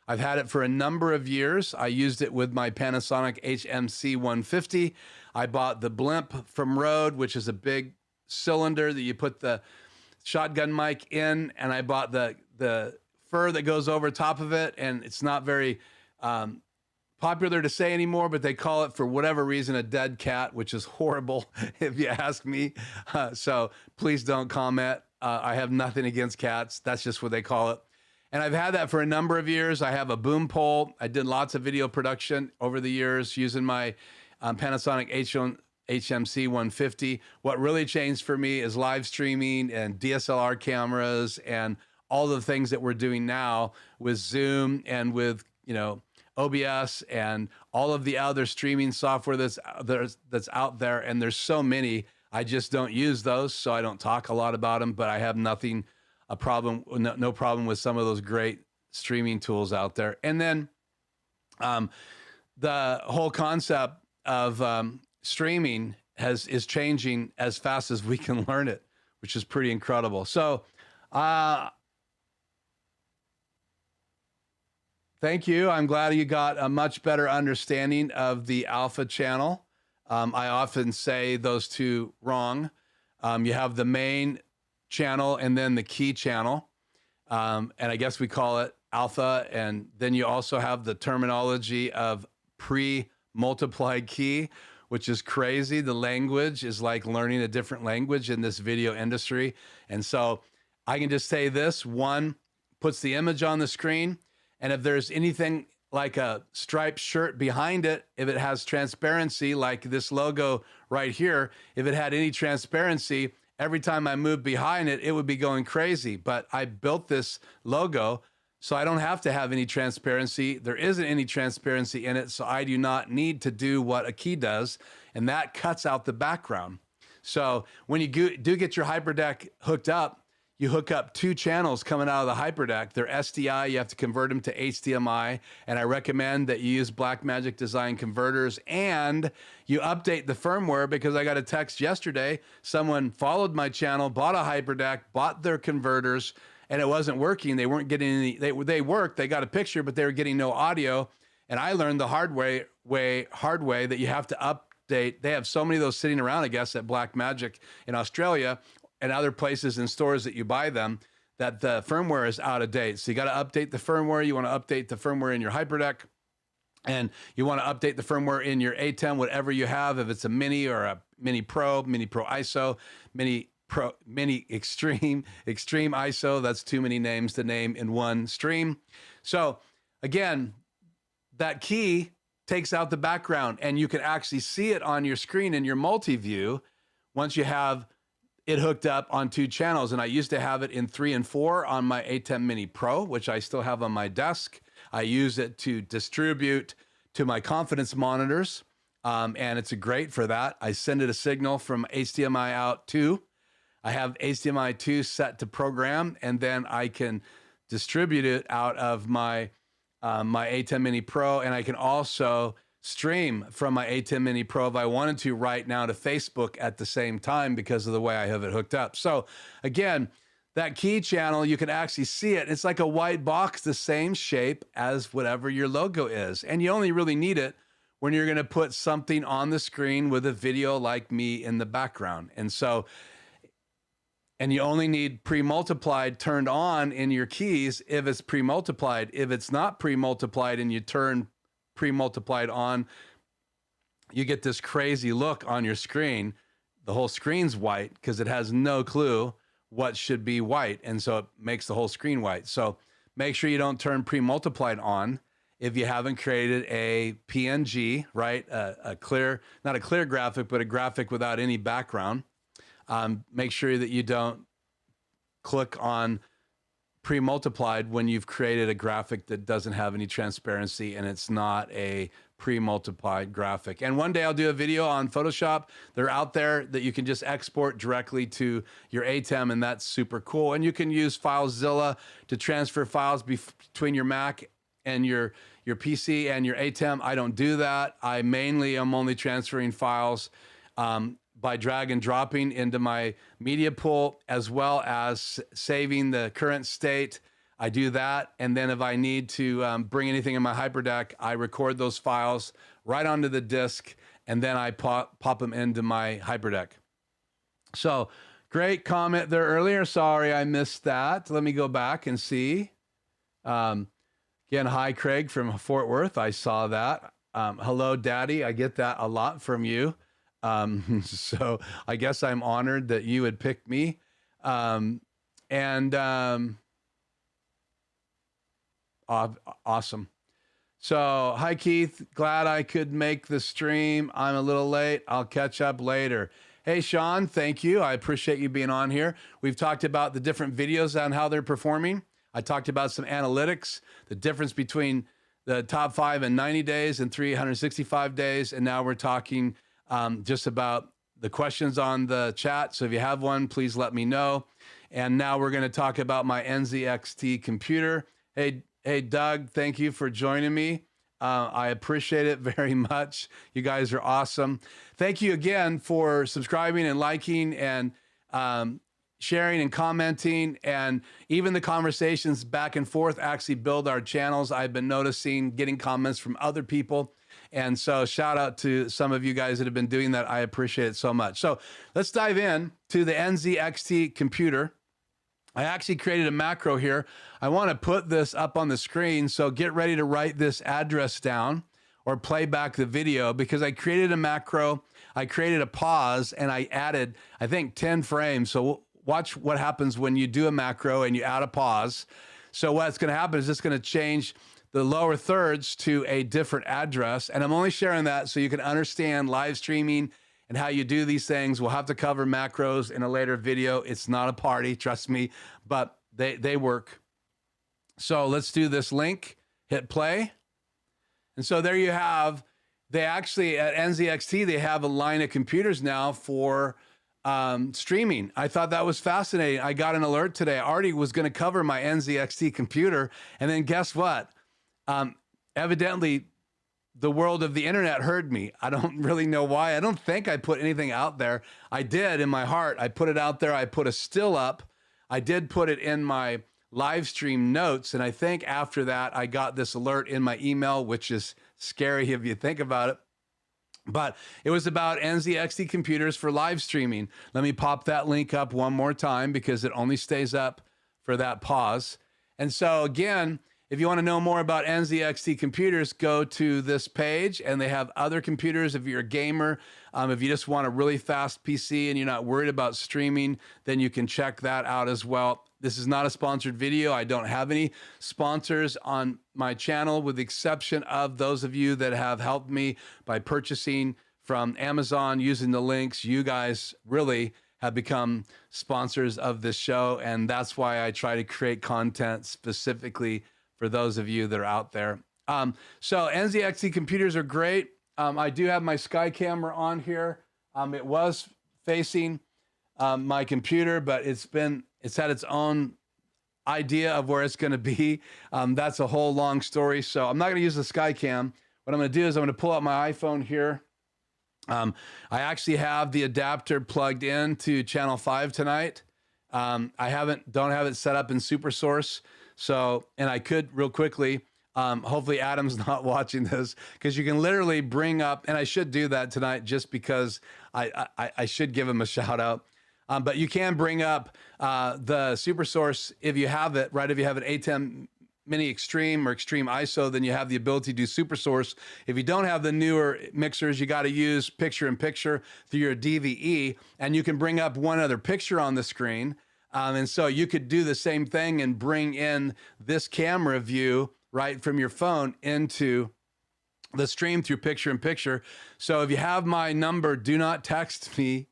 I've had it for a number of years. I used it with my Panasonic HMC 150. I bought the blimp from Rode, which is a big cylinder that you put the shotgun mic in, and I bought the fur that goes over top of it, and it's not very popular to say anymore, but they call it, for whatever reason, a dead cat, which is horrible if you ask me. So please don't comment. I have nothing against cats. That's just what they call it. And I've had that for a number of years. I have a boom pole. I did lots of video production over the years using my Panasonic HMC 150. What really changed for me is live streaming and DSLR cameras and all the things that we're doing now with Zoom and with, OBS and all of the other streaming software that's out there. And there's so many. I just don't use those, so I don't talk a lot about them, but I have no problem with some of those great streaming tools out there. And then the whole concept of streaming is changing as fast as we can learn it, which is pretty incredible. So thank you. I'm glad you got a much better understanding of the alpha channel. I often say those two wrong. You have the main channel and then the key channel. And I guess we call it alpha. And then you also have the terminology of pre-multiplied key, which is crazy. The language is like learning a different language in this video industry. And so I can just say this: one puts the image on the screen, and if there's anything like a striped shirt behind it, if it has transparency, like this logo right here, if it had any transparency, every time I moved behind it, it would be going crazy. But I built this logo so I don't have to have any transparency. There isn't any transparency in it, so I do not need to do what a key does, and that cuts out the background. So when you do get your HyperDeck hooked up, you hook up two channels coming out of the HyperDeck. They're SDI. You have to convert them to HDMI. And I recommend that you use Blackmagic Design converters, and you update the firmware, because I got a text yesterday. Someone followed my channel, bought a HyperDeck, bought their converters, and it wasn't working. They weren't getting any, they worked, they got a picture, but they were getting no audio. And I learned the hard way that you have to update. They have so many of those sitting around, I guess, at Blackmagic in Australia and other places and stores that you buy them, that the firmware is out of date. So you got to update the firmware. You want to update the firmware in your HyperDeck, and you want to update the firmware in your ATEM, whatever you have. If it's a Mini or a Mini Pro ISO, Mini Extreme ISO, that's too many names to name in one stream. So again, that key takes out the background, and you can actually see it on your screen in your multi-view once you have it hooked up on two channels. And I used to have it in 3 and 4 on my ATEM Mini Pro, which I still have on my desk. I use it to distribute to my confidence monitors, and it's great for that. I send it a signal from HDMI out 2. I have HDMI 2 set to program, and then I can distribute it out of my my ATEM Mini Pro, and I can also stream from my ATEM Mini Pro if I wanted to right now to Facebook at the same time, because of the way I have it hooked up. So again, that key channel, you can actually see it. It's like a white box, the same shape as whatever your logo is. And you only really need it when you're going to put something on the screen with a video like me in the background. And so, and you only need pre-multiplied turned on in your keys if it's pre-multiplied. If it's not pre-multiplied and you turn pre-multiplied on, you get this crazy look on your screen. The whole screen's white because it has no clue what should be white, and so it makes the whole screen white. So make sure you don't turn pre-multiplied on if you haven't created a PNG, right? A clear, not a clear graphic, but a graphic without any background. Make sure that you don't click on pre-multiplied when you've created a graphic that doesn't have any transparency and it's not a pre-multiplied graphic. And one day I'll do a video on Photoshop. They're out there that you can just export directly to your ATEM, and that's super cool. And you can use FileZilla to transfer files between your Mac and your PC and your ATEM. I don't do that. I mainly am only transferring files by drag and dropping into my media pool, as well as saving the current state. I do that. And then if I need to bring anything in my hyperdeck, I record those files right onto the disk, and then I pop them into my hyperdeck. So great comment there earlier. Sorry, I missed that. Let me go back and see. Again, hi, Craig from Fort Worth. I saw that. Hello, Daddy. I get that a lot from you. So I guess I'm honored that you would pick me. Awesome. So, hi, Keith. Glad I could make the stream. I'm a little late. I'll catch up later. Hey, Sean, thank you. I appreciate you being on here. We've talked about the different videos on how they're performing. I talked about some analytics, the difference between the top 5 in 90 days and 365 days. And now we're talking just about the questions on the chat. So if you have one, please let me know. And now we're going to talk about my NZXT computer. Hey, Doug, thank you for joining me. I appreciate it very much. You guys are awesome. Thank you again for subscribing and liking and sharing and commenting, and even the conversations back and forth actually build our channels. I've been noticing getting comments from other people. And so shout out to some of you guys that have been doing that. I appreciate it so much. So let's dive in to the NZXT computer. I actually created a macro here. I want to put this up on the screen, so get ready to write this address down or play back the video, because I created a macro, I created a pause, and I added, I think, 10 frames. So watch what happens when you do a macro and you add a pause. So what's going to happen is it's going to change the lower thirds to a different address. And I'm only sharing that so you can understand live streaming and how you do these things. We'll have to cover macros in a later video. It's not a party, trust me, but they work. So let's do this link, hit play. And so there you have, they actually, at NZXT, they have a line of computers now for streaming. I thought that was fascinating. I got an alert today. I already was going to cover my NZXT computer. And then guess what? Evidently, the world of the internet heard me. I don't really know why. I don't think I put anything out there. I did in my heart. I put it out there. I put a still up. I did put it in my live stream notes. And I think after that, I got this alert in my email, which is scary if you think about it. But it was about NZXT computers for live streaming. Let me pop that link up one more time because it only stays up for that pause. And so again, if you want to know more about NZXT computers, go to this page, and they have other computers. If you're a gamer, if you just want a really fast PC and you're not worried about streaming, then you can check that out as well. This is not a sponsored video. I don't have any sponsors on my channel, with the exception of those of you that have helped me by purchasing from Amazon using the links. You guys really have become sponsors of this show, and that's why I try to create content specifically for those of you that are out there. So NZXT computers are great. I do have my Sky camera on here. It was facing my computer, but it's had its own idea of where it's going to be. That's a whole long story. So I'm not going to use the Sky cam. What I'm going to do is I'm going to pull out my iPhone here. I actually have the adapter plugged into channel 5 tonight. I don't have it set up in SuperSource. So, and I could real quickly, hopefully Adam's not watching this, because you can literally bring up, and I should do that tonight just because I should give him a shout out. But you can bring up the SuperSource if you have it, right? If you have an ATEM Mini Extreme or Extreme ISO, then you have the ability to do SuperSource. If you don't have the newer mixers, you got to use picture-in-picture through your DVE, and you can bring up one other picture on the screen. And so you could do the same thing and bring in this camera view right from your phone into the stream through picture-in-picture. So if you have my number, do not text me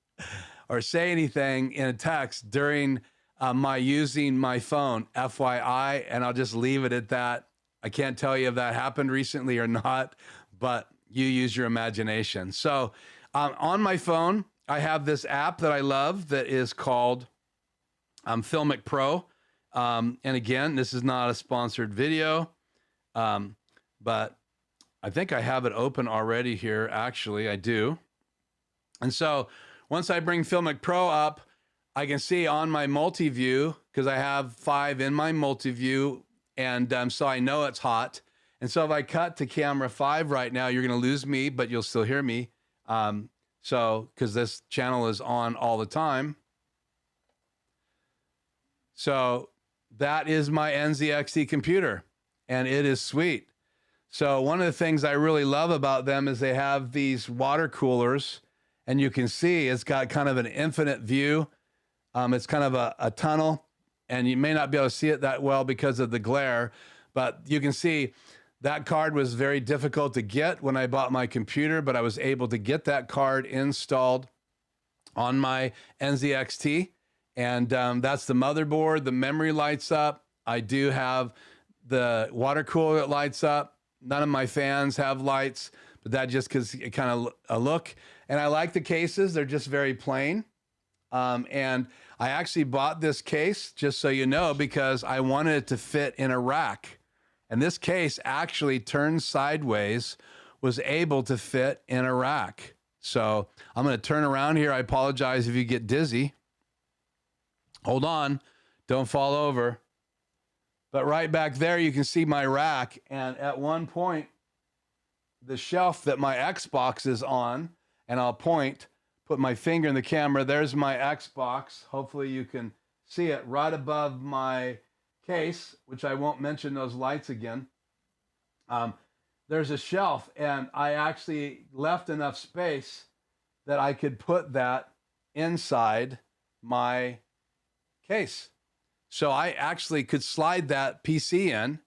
or say anything in a text during my using my phone, FYI, and I'll just leave it at that. I can't tell you if that happened recently or not, but you use your imagination. So on my phone, I have this app that I love that is called Filmic Pro. And again, this is not a sponsored video. But I think I have it open already here. Actually, I do. And so once I bring Filmic Pro up, I can see on my multi-view, because I have 5 in my multi-view, and so I know it's hot. And so if I cut to camera 5 right now, you're going to lose me, but you'll still hear me. So because this channel is on all the time. So that is my NZXT computer, and it is sweet. So one of the things I really love about them is they have these water coolers, and you can see it's got kind of an infinite view. It's kind of a tunnel, and you may not be able to see it that well because of the glare, but you can see that card was very difficult to get when I bought my computer, but I was able to get that card installed on my NZXT, and that's the motherboard. The memory lights up. I do have the water cooler that lights up. None of my fans have lights, but that just because it kind of a look. And I like the cases. They're just very plain. And I actually bought this case, just so you know, because I wanted it to fit in a rack. And this case actually turned sideways, was able to fit in a rack. So I'm going to turn around here. I apologize if you get dizzy. Hold on. Don't fall over. But right back there, you can see my rack. And at one point, the shelf that my Xbox is on, and I'll point, put my finger in the camera. There's my Xbox. Hopefully you can see it right above my case, which I won't mention those lights again. There's a shelf, and I actually left enough space that I could put that inside my case. So I actually could slide that PC in,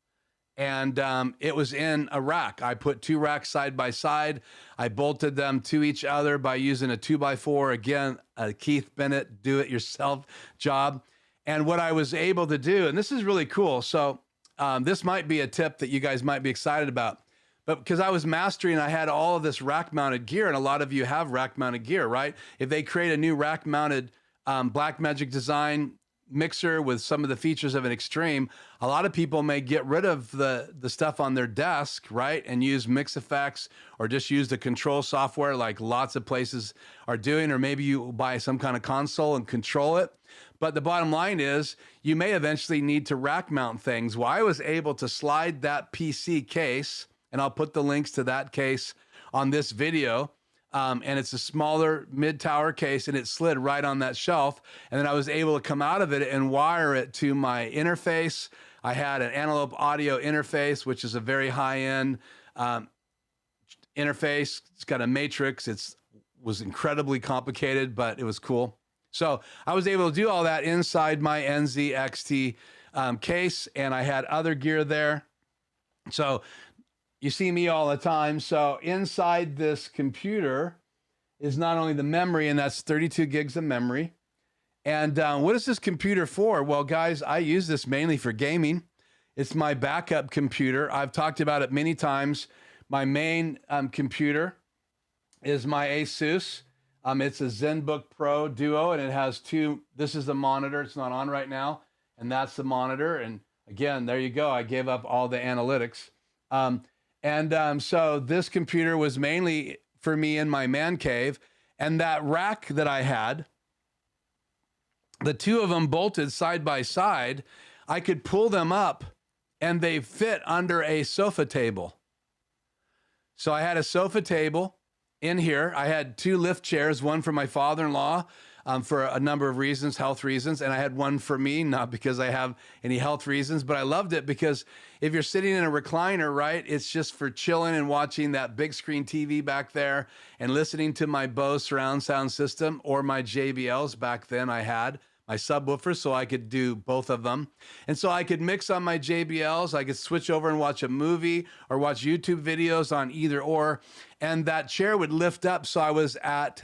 and it was in a rack. I put 2 racks side by side. I bolted them to each other by using a 2x4. Again, a Keith Bennett do-it-yourself job. And what I was able to do, and this is really cool. So this might be a tip that you guys might be excited about. But because I was mastering, I had all of this rack-mounted gear, and a lot of you have rack-mounted gear, right? If they create a new rack-mounted Blackmagic design mixer with some of the features of an Extreme, a lot of people may get rid of the stuff on their desk, right, and use mix effects or just use the control software like lots of places are doing, or maybe you buy some kind of console and control it. But the bottom line is you may eventually need to rack mount things. Well, I was able to slide that PC case, and I'll put the links to that case on this video. And it's a smaller mid-tower case, and it slid right on that shelf. And then I was able to come out of it and wire it to my interface. I had an analog audio interface, which is a very high-end interface. It's got a matrix. It was incredibly complicated, but it was cool. So I was able to do all that inside my NZXT case, and I had other gear there. So you see me all the time. So inside this computer is not only the memory, and that's 32 gigs of memory. And what is this computer for? Well, guys, I use this mainly for gaming. It's my backup computer. I've talked about it many times. My main computer is my Asus. It's a ZenBook Pro Duo, and it has 2. This is the monitor. It's not on right now. And that's the monitor. And again, there you go. I gave up all the analytics. So this computer was mainly for me in my man cave, and that rack that I had, the 2 of them bolted side by side, I could pull them up and they fit under a sofa table. So I had a sofa table in here. I had 2 lift chairs, one for my father-in-law, for a number of reasons, health reasons, and I had one for me, not because I have any health reasons, but I loved it because if you're sitting in a recliner, right, it's just for chilling and watching that big screen TV back there and listening to my Bose surround sound system or my JBLs. Back then I had my subwoofer, so I could do both of them. And so I could mix on my JBLs, I could switch over and watch a movie or watch YouTube videos on either or, and that chair would lift up so I was at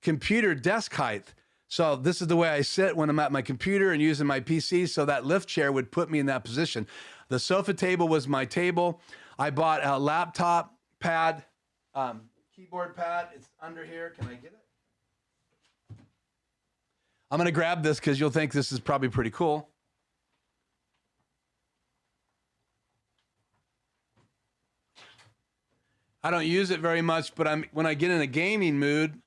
computer desk height. So this is the way I sit when I'm at my computer and using my PC, so that lift chair would put me in that position. The sofa table was my table. I bought a laptop pad, keyboard pad. It's under here. Can I get it? I'm going to grab this because you'll think this is probably pretty cool. I don't use it very much, but when I get in a gaming mood,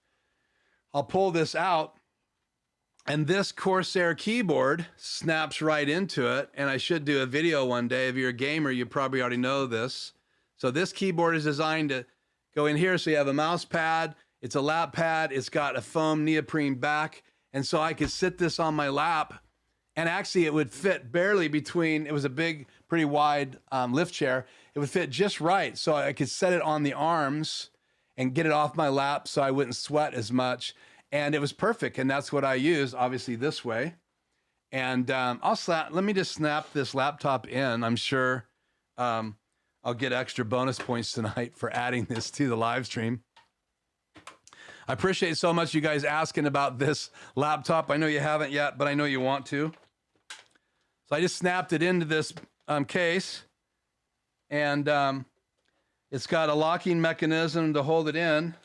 I'll pull this out, and this Corsair keyboard snaps right into it. And I should do a video one day. If you're a gamer, you probably already know this. So this keyboard is designed to go in here. So you have a mouse pad. It's a lap pad. It's got a foam neoprene back. And so I could sit this on my lap, and actually it would fit barely between, it was a big, pretty wide lift chair. It would fit just right. So I could set it on the arms and get it off my lap so I wouldn't sweat as much. And it was perfect. And that's what I use, obviously this way. And let me just snap this laptop in. I'm sure I'll get extra bonus points tonight for adding this to the live stream. I appreciate so much you guys asking about this laptop. I know you haven't yet, but I know you want to. So I just snapped it into this case, and it's got a locking mechanism to hold it in.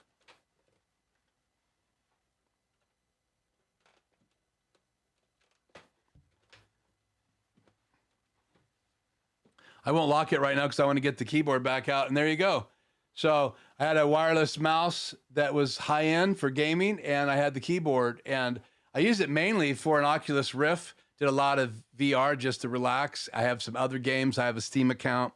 I won't lock it right now because I want to get the keyboard back out, and there you go. So I had a wireless mouse that was high end for gaming, and I had the keyboard, and I used it mainly for an Oculus Rift. Did a lot of VR just to relax. I have some other games. I have a Steam account,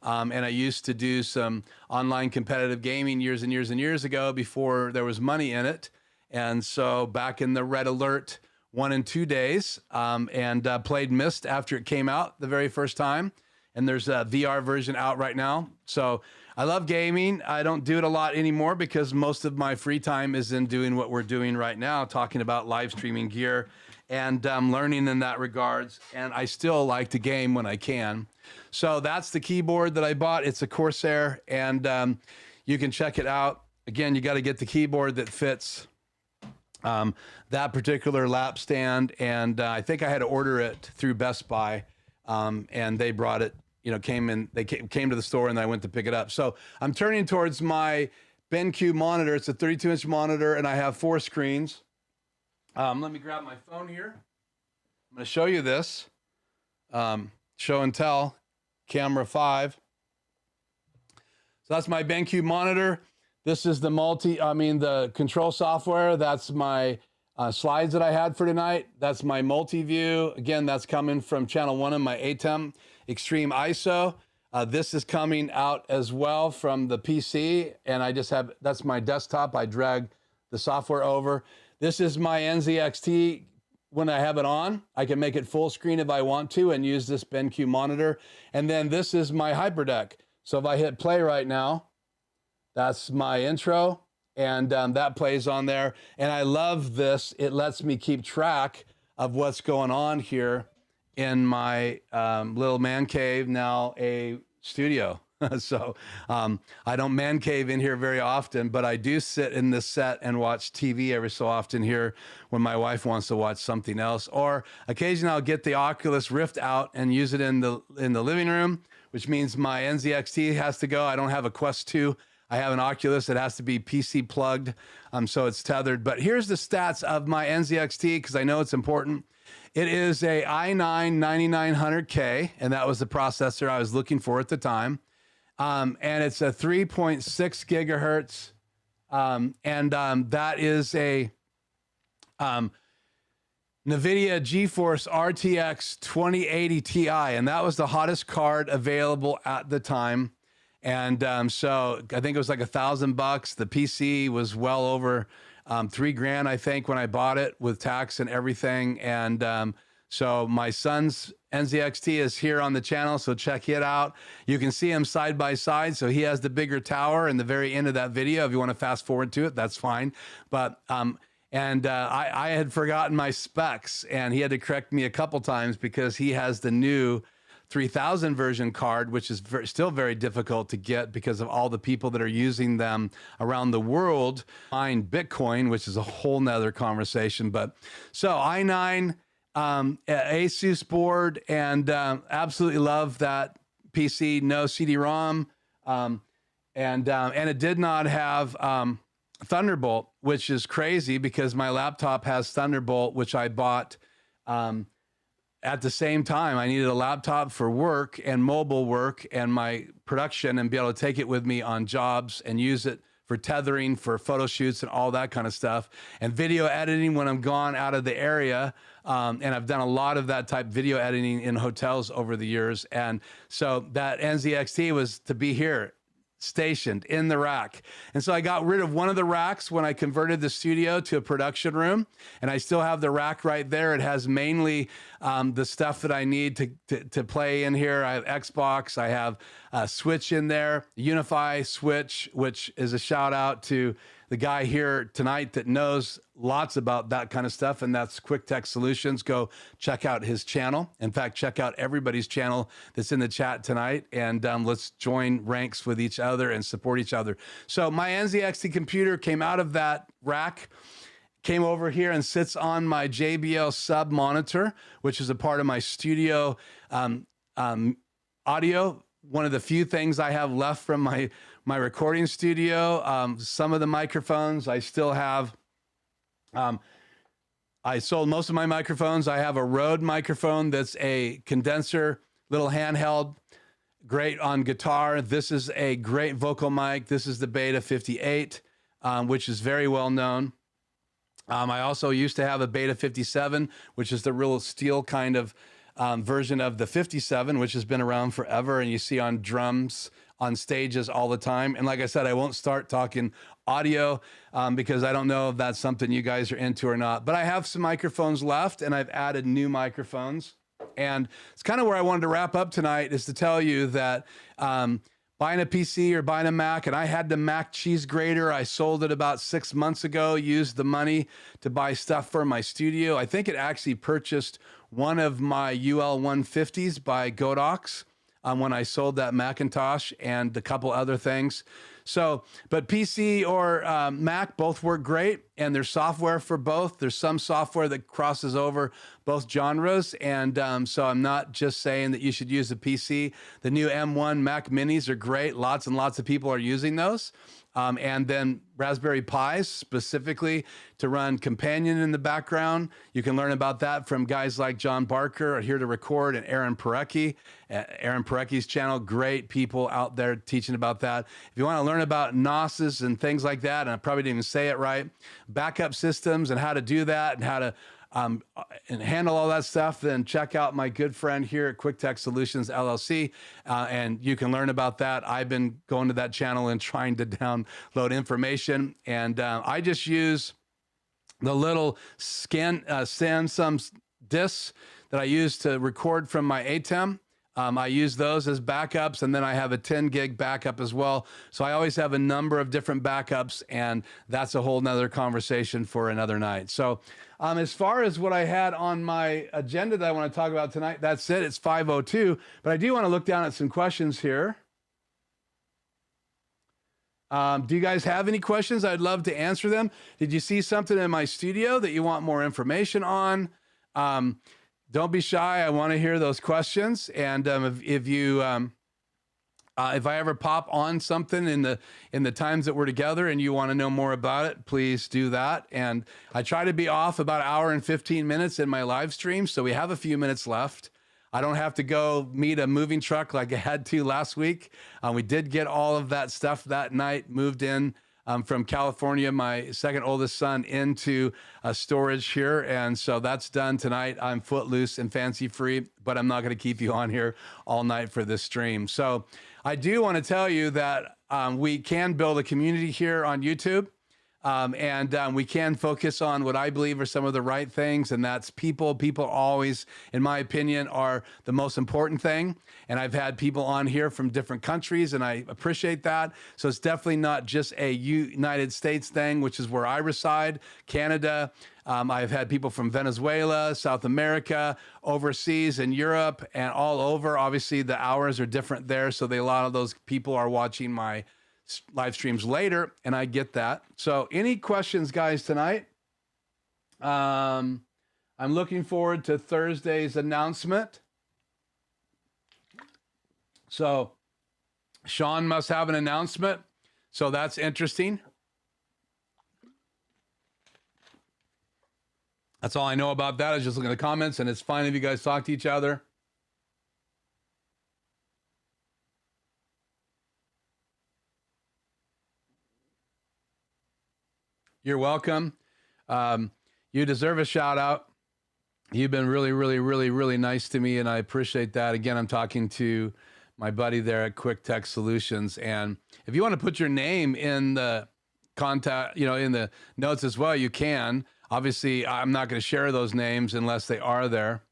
and I used to do some online competitive gaming years and years and years ago before there was money in it. And so back in the Red Alert 1 and 2 days, and played Myst after it came out the very first time. And there's a VR version out right now. So I love gaming. I don't do it a lot anymore because most of my free time is in doing what we're doing right now, talking about live streaming gear and learning in that regards. And I still like to game when I can. So that's the keyboard that I bought. It's a Corsair, and you can check it out. Again, you got to get the keyboard that fits that particular lap stand. And I think I had to order it through Best Buy, and they brought it. They came to the store, and I went to pick it up. So I'm turning towards my BenQ monitor. It's a 32-inch monitor, and I have 4 screens. Let me grab my phone here. I'm going to show you this. Show and tell, camera 5. So that's my BenQ monitor. This is the control software. That's my slides that I had for tonight. That's my multi-view. Again, that's coming from channel 1 of my ATEM Extreme ISO. This is coming out as well from the PC, and that's my desktop. I drag the software over. This is my NZXT. When I have it on, I can make it full screen if I want to and use this BenQ monitor. And then this is my HyperDeck. So if I hit play right now, that's my intro, and that plays on there. And I love this. It lets me keep track of what's going on here in my little man cave, now a studio. So I don't man cave in here very often, but I do sit in this set and watch TV every so often here when my wife wants to watch something else. Or occasionally I'll get the Oculus Rift out and use it in the living room, which means my NZXT has to go. I don't have a Quest 2. I have an Oculus. It has to be PC plugged, so it's tethered. But here's the stats of my NZXT, because I know it's important. It is a i9 9900K, and that was the processor I was looking for at the time. And it's a 3.6 gigahertz. That is a NVIDIA GeForce RTX 2080 Ti, and that was the hottest card available at the time. And so I think it was like $1,000. The PC was well over $3,000, I think, when I bought it with tax and everything. And so my son's NZXT is here on the channel, so check it out. You can see him side by side. So he has the bigger tower in the very end of that video. If you want to fast forward to it, that's fine. But I had forgotten my specs, and he had to correct me a couple times because he has the new 3000 version card, which is still very difficult to get because of all the people that are using them around the world. Mine Bitcoin, which is a whole nother conversation. But so i9 Asus board, and absolutely love that PC. No CD-ROM, and it did not have Thunderbolt, which is crazy because my laptop has Thunderbolt, which I bought at the same time, I needed a laptop for work and mobile work and my production, and be able to take it with me on jobs and use it for tethering, for photo shoots and all that kind of stuff, and video editing when I'm gone out of the area. And I've done a lot of that type video editing in hotels over the years. And so that NZXT was to be here, stationed in the rack. And so I got rid of one of the racks when I converted the studio to a production room, and I still have the rack right there. It has mainly the stuff that I need to play in here. I have Xbox, I have a Switch in there, Unify Switch, which is a shout out to the guy here tonight that knows lots about that kind of stuff, and that's Quick Tech Solutions. Go check out his channel. In fact, check out everybody's channel that's in the chat tonight, and let's join ranks with each other and support each other. So my NZXT computer came out of that rack, came over here and sits on my JBL sub monitor, which is a part of my studio audio. One of the few things I have left from my recording studio. Some of the microphones I still have. I sold most of my microphones. I have a Rode microphone that's a condenser, little handheld, great on guitar. This is a great vocal mic. This is the Beta 58, which is very well known. I also used to have a Beta 57, which is the real steel kind of version of the 57, which has been around forever, and you see on drums on stages all the time. And like I said, I won't start talking audio because I don't know if that's something you guys are into or not. But I have some microphones left, and I've added new microphones. And it's kind of where I wanted to wrap up tonight, is to tell you that buying a PC or buying a Mac, and I had the Mac cheese grater. I sold it about 6 months ago, used the money to buy stuff for my studio. I think it actually purchased one of my UL 150s by Godox when I sold that Macintosh, and a couple other things. So, but PC or Mac both work great, and there's software for both. There's some software that crosses over both genres, and so I'm not just saying that you should use a PC. The new M1 Mac Minis are great. Lots and lots of people are using those. And then Raspberry Pis specifically to run Companion in the background. You can learn about that from guys like John Barker, Here to Record, and Aaron Parecki. Aaron Parecki's channel, great people out there teaching about that. If you want to learn about NOSes and things like that, and I probably didn't even say it right, backup systems and how to do that and how to and handle all that stuff, then check out my good friend here at Quick Tech Solutions LLC, and you can learn about that. I've been going to that channel and trying to download information, and I just use the little Samsung discs that I use to record from my ATEM. I use those as backups, and then I have a 10 gig backup as well. So I always have a number of different backups, and that's a whole nother conversation for another night. So as far as what I had on my agenda that I want to talk about tonight, that's it. It's 5:02, but I do want to look down at some questions here. Do you guys have any questions? I'd love to answer them. Did you see something in my studio that you want more information on? Don't be shy. I want to hear those questions. And if I ever pop on something in the times that we're together and you want to know more about it, please do that. And I try to be off about an hour and 15 minutes in my live stream, so we have a few minutes left. I don't have to go meet a moving truck like I had to last week. We did get all of that stuff that night moved in from California, my second oldest son, into storage here. And so that's done tonight. I'm footloose and fancy free, but I'm not going to keep you on here all night for this stream. So I do want to tell you that we can build a community here on YouTube. And we can focus on what I believe are some of the right things, and that's people. People always, in my opinion, are the most important thing. And I've had people on here from different countries, and I appreciate that. So it's definitely not just a United States thing, which is where I reside, Canada. I've had people from Venezuela, South America, overseas in Europe, and all over. Obviously, the hours are different there, so a lot of those people are watching my live streams later, and I get that. So any questions, guys, tonight? I'm looking forward to Thursday's announcement. So Sean must have an announcement, so that's interesting. That's all I know about that. I was just looking at the comments, and it's fine if you guys talk to each other. You're welcome. You deserve a shout out. You've been really, really, really, really nice to me, and I appreciate that. Again, I'm talking to my buddy there at Quick Tech Solutions. And if you want to put your name in the contact, in the notes as well, you can. Obviously, I'm not going to share those names unless they are there.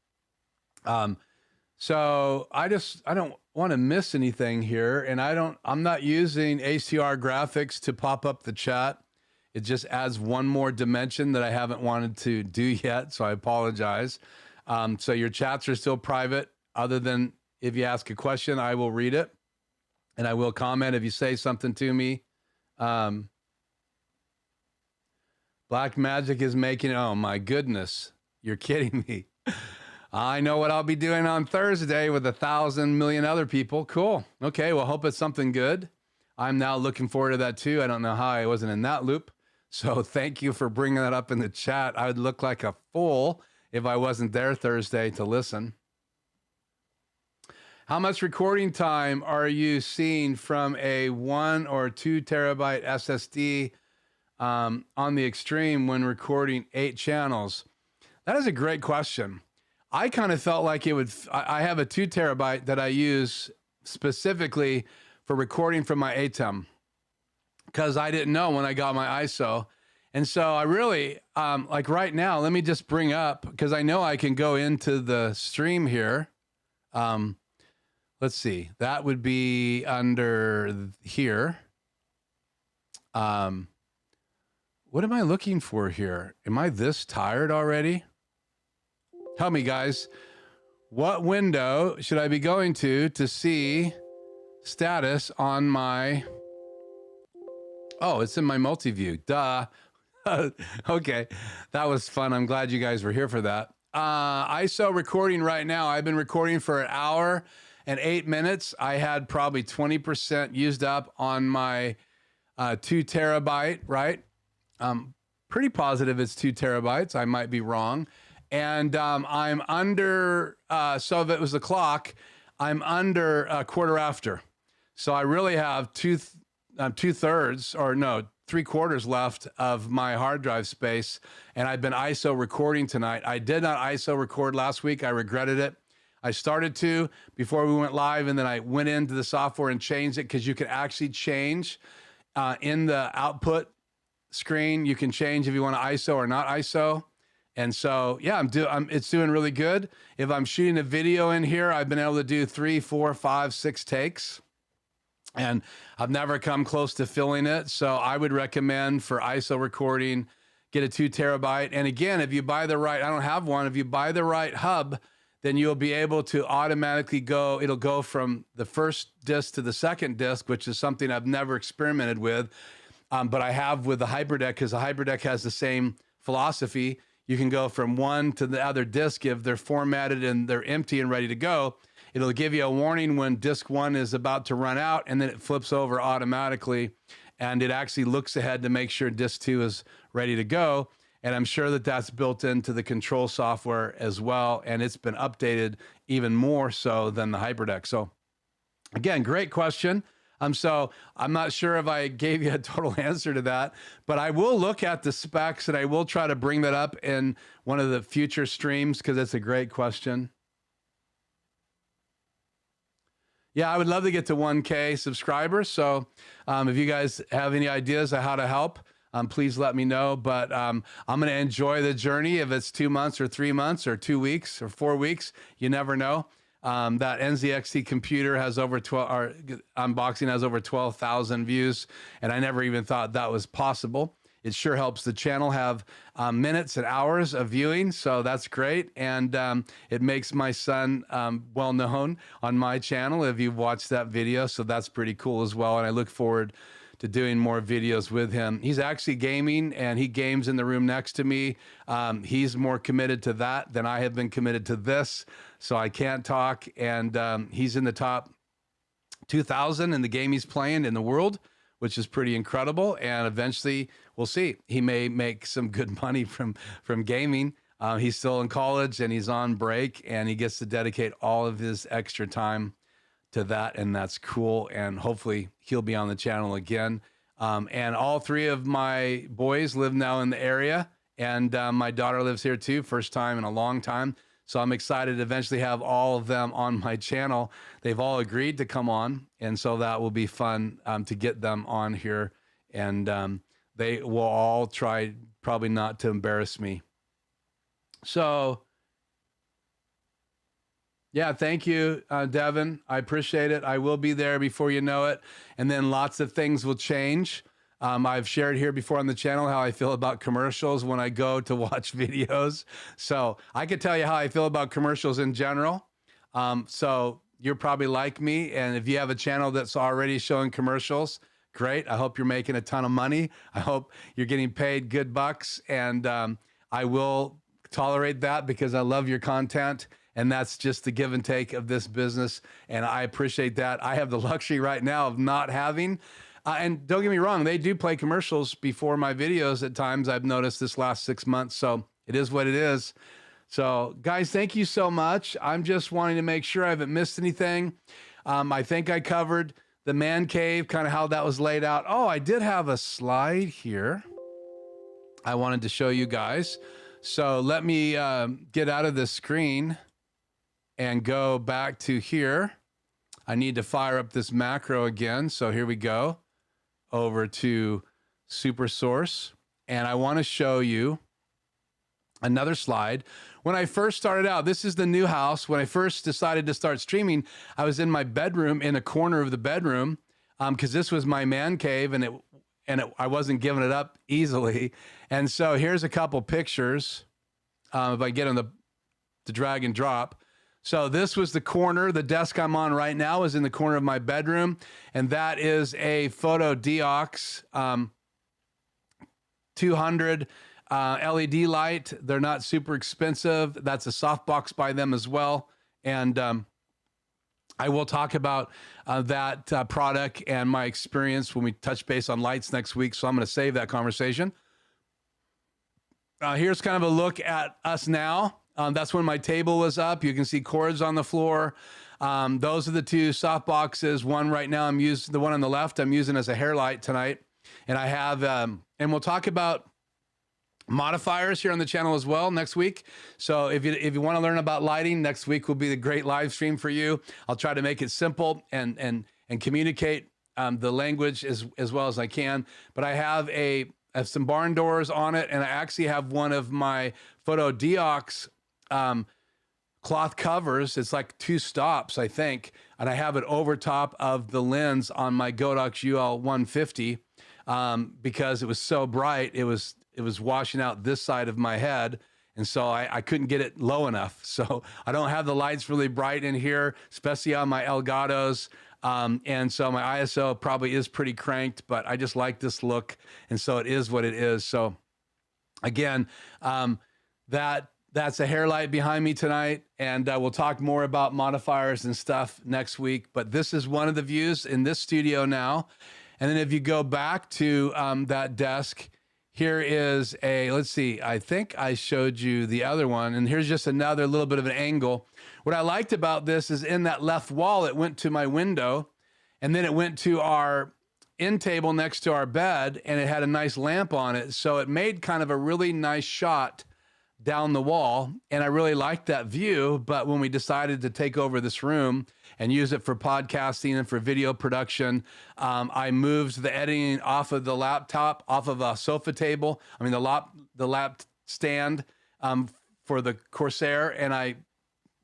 So I don't want to miss anything here, and I'm not using HDR graphics to pop up the chat. It just adds one more dimension that I haven't wanted to do yet, so I apologize. So your chats are still private, other than if you ask a question, I will read it, and I will comment if you say something to me. Black Magic is making it. Oh, my goodness. You're kidding me. I know what I'll be doing on Thursday with 1,000 million other people. Cool. Okay, well, hope it's something good. I'm now looking forward to that, too. I don't know how I wasn't in that loop. So thank you for bringing that up in the chat. I would look like a fool if I wasn't there Thursday to listen. How much recording time are you seeing from a 1 or 2 terabyte SSD on the extreme when recording 8 channels? That is a great question. I kind of felt like it would, I have a 2 terabyte that I use specifically for recording from my ATEM, because I didn't know when I got my ISO. And so I really, like right now, let me just bring up, because I know I can go into the stream here. Let's see, that would be under here. What am I looking for here? Am I this tired already? Tell me, guys, what window should I be going to see status on my... Oh, it's in my multi-view. Duh. Okay, that was fun. I'm glad you guys were here for that. ISO recording right now. I've been recording for 1 hour and 8 minutes. I had probably 20% used up on my 2 terabyte, right? Pretty positive it's 2 terabytes. I might be wrong. And I'm under, so if it was the clock, I'm under a quarter after. So I really have two-thirds, or no, 3/4 left of my hard drive space, and I've been ISO recording tonight. I did not ISO record last week. I regretted it. I started to before we went live, and then I went into the software and changed it, because you can actually change in the output screen. You can change if you want to ISO or not ISO. And so, yeah, it's doing really good. If I'm shooting a video in here, I've been able to do 3, 4, 5, 6 takes. And I've never come close to filling it. So I would recommend for ISO recording, get a 2 terabyte. And again, if you buy the right, I don't have one. If you buy the right hub, then you'll be able to automatically go, it'll go from the first disk to the second disk, which is something I've never experimented with. But I have with the HyperDeck, because the HyperDeck has the same philosophy. You can go from one to the other disk if they're formatted and they're empty and ready to go. It'll give you a warning when disk 1 is about to run out, and then it flips over automatically, and it actually looks ahead to make sure disk 2 is ready to go. And I'm sure that that's built into the control software as well, and it's been updated even more so than the HyperDeck. So again, great question. So I'm not sure if I gave you a total answer to that, but I will look at the specs, and I will try to bring that up in one of the future streams, because it's a great question. Yeah, I would love to get to 1K subscribers. So if you guys have any ideas of how to help, please let me know. But I'm going to enjoy the journey. If it's 2 months or 3 months or 2 weeks or 4 weeks, you never know. That NZXT computer has over 12, our unboxing has over 12,000 views, and I never even thought that was possible. It sure helps the channel have minutes and hours of viewing, so that's great. And it makes my son well known on my channel if you've watched that video, so that's pretty cool as well. And I look forward to doing more videos with him. He's actually gaming, and he games in the room next to me. He's more committed to that than I have been committed to this, so I can't talk. And he's in the top 2,000 in the game he's playing in the world, which is pretty incredible. And eventually, we'll see. He may make some good money from gaming. He's still in college and he's on break, and he gets to dedicate all of his extra time to that, and that's cool. And hopefully he'll be on the channel again. And all three of my boys live now in the area, and my daughter lives here too, first time in a long time. So I'm excited to eventually have all of them on my channel. They've all agreed to come on, and so that will be fun to get them on here. And they will all try probably not to embarrass me. So yeah, thank you, Devin. I appreciate it. I will be there before you know it. And then lots of things will change. I've shared here before on the channel how I feel about commercials when I go to watch videos. So I could tell you how I feel about commercials in general. So you're probably like me. And if you have a channel that's already showing commercials, great. I hope you're making a ton of money. I hope you're getting paid good bucks. And I will tolerate that because I love your content. And that's just the give and take of this business. And I appreciate that. I have the luxury right now of not having, and don't get me wrong, they do play commercials before my videos at times. I've noticed this last 6 months. So it is what it is. So guys, thank you so much. I'm just wanting to make sure I haven't missed anything. I think I covered the man cave, kind of how that was laid out. Oh, I did have a slide here I wanted to show you guys. So let me get out of this screen and go back to here. I need to fire up this macro again. So here we go, over to Super Source. And I want to show you another slide. When I first started out, this is the new house. When I first decided to start streaming, I was in my bedroom, in a corner of the bedroom, because this was my man cave, and I wasn't giving it up easily. And so here's a couple pictures. If I get on the drag and drop. So this was the corner. The desk I'm on right now is in the corner of my bedroom. And that is a Photo Deox 200 LED light. They're not super expensive. That's a softbox by them as well. And I will talk about that product and my experience when we touch base on lights next week. So I'm going to save that conversation. Here's kind of a look at us now. That's when my table was up. You can see cords on the floor. Those are the two soft boxes. One right now I'm using, the one on the left I'm using as a hair light tonight. And I have, and we'll talk about modifiers here on the channel as well next week. So if you want to learn about lighting, next week will be the great live stream for you. I'll try to make it simple and communicate the language as well as I can. But I have some barn doors on it, and I actually have one of my Photo Deox cloth covers. It's like 2 stops, I think, and I have it over top of the lens on my Godox UL 150 because it was so bright. It was washing out this side of my head, and so I couldn't get it low enough. So I don't have the lights really bright in here, especially on my Elgatos. And so my ISO probably is pretty cranked, but I just like this look. And so it is what it is. So again, that's a hair light behind me tonight. And we'll talk more about modifiers and stuff next week. But this is one of the views in this studio now. And then if you go back to that desk, here is let's see, I think I showed you the other one, and here's just another little bit of an angle. What I liked about this is in that left wall, it went to my window, and then it went to our end table next to our bed, and it had a nice lamp on it. So it made kind of a really nice shot down the wall, and I really liked that view. But when we decided to take over this room and use it for podcasting and for video production, I moved the editing off of the laptop, off of a sofa table. I mean, the lap stand for the Corsair, and I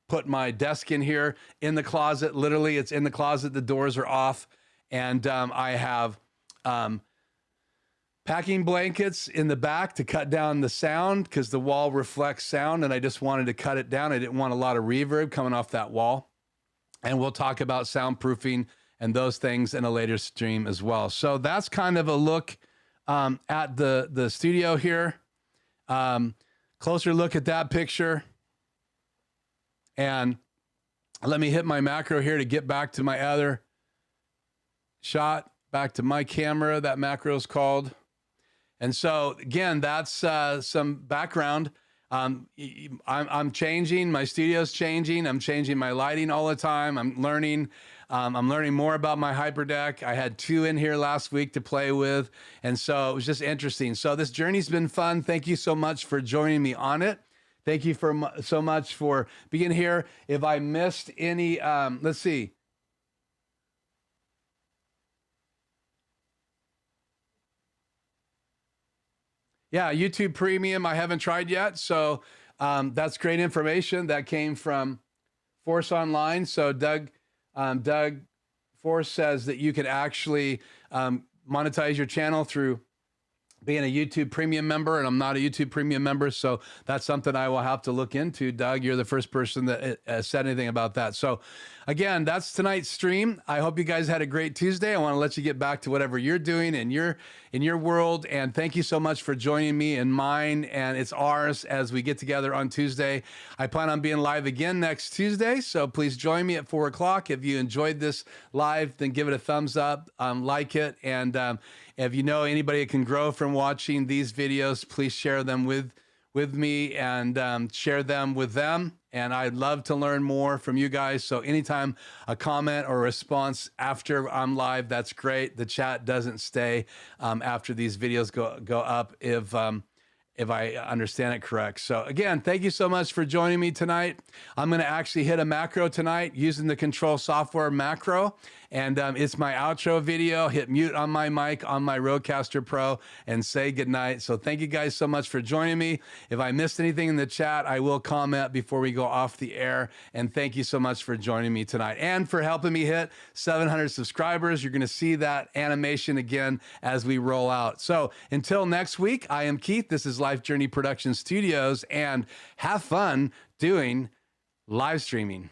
put my desk in here in the closet. Literally, it's in the closet. The doors are off, and I have packing blankets in the back to cut down the sound because the wall reflects sound, and I just wanted to cut it down. I didn't want a lot of reverb coming off that wall. And we'll talk about soundproofing and those things in a later stream as well. So that's kind of a look at the studio here. Closer look at that picture. And let me hit my macro here to get back to my other shot, back to my camera. That macro is called. And so again, that's some background. I'm changing. My studio's changing. I'm changing my lighting all the time. I'm learning more about my hyperdeck. I had 2 in here last week to play with, and so it was just interesting. So this journey's been fun. Thank you so much for joining me on it. Thank you so much for being here. If I missed any, let's see. Yeah, YouTube Premium, I haven't tried yet. So that's great information. That came from Force Online. So Doug Force says that you can actually monetize your channel through being a YouTube Premium member, and I'm not a YouTube Premium member, so that's something I will have to look into. Doug, you're the first person that said anything about that. So again, that's tonight's stream. I hope you guys had a great Tuesday. I want to let you get back to whatever you're doing in your world, and thank you so much for joining me in mine, and it's ours as we get together on Tuesday. I plan on being live again next Tuesday, so please join me at 4 o'clock. If you enjoyed this live, then give it a thumbs up, like it, and if you know anybody that can grow from watching these videos, please share them with me and share them with them. And I'd love to learn more from you guys. So anytime a comment or a response after I'm live, that's great. The chat doesn't stay after these videos go up if I understand it correct. So again, thank you so much for joining me tonight. I'm gonna actually hit a macro tonight using the Control Software macro. And it's my outro video. Hit mute on my mic on my Rodecaster Pro and say goodnight. So thank you guys so much for joining me. If I missed anything in the chat, I will comment before we go off the air. And thank you so much for joining me tonight and for helping me hit 700 subscribers. You're gonna see that animation again as we roll out. So until next week, I am Keith. This is Life Journey Production Studios, and have fun doing live streaming.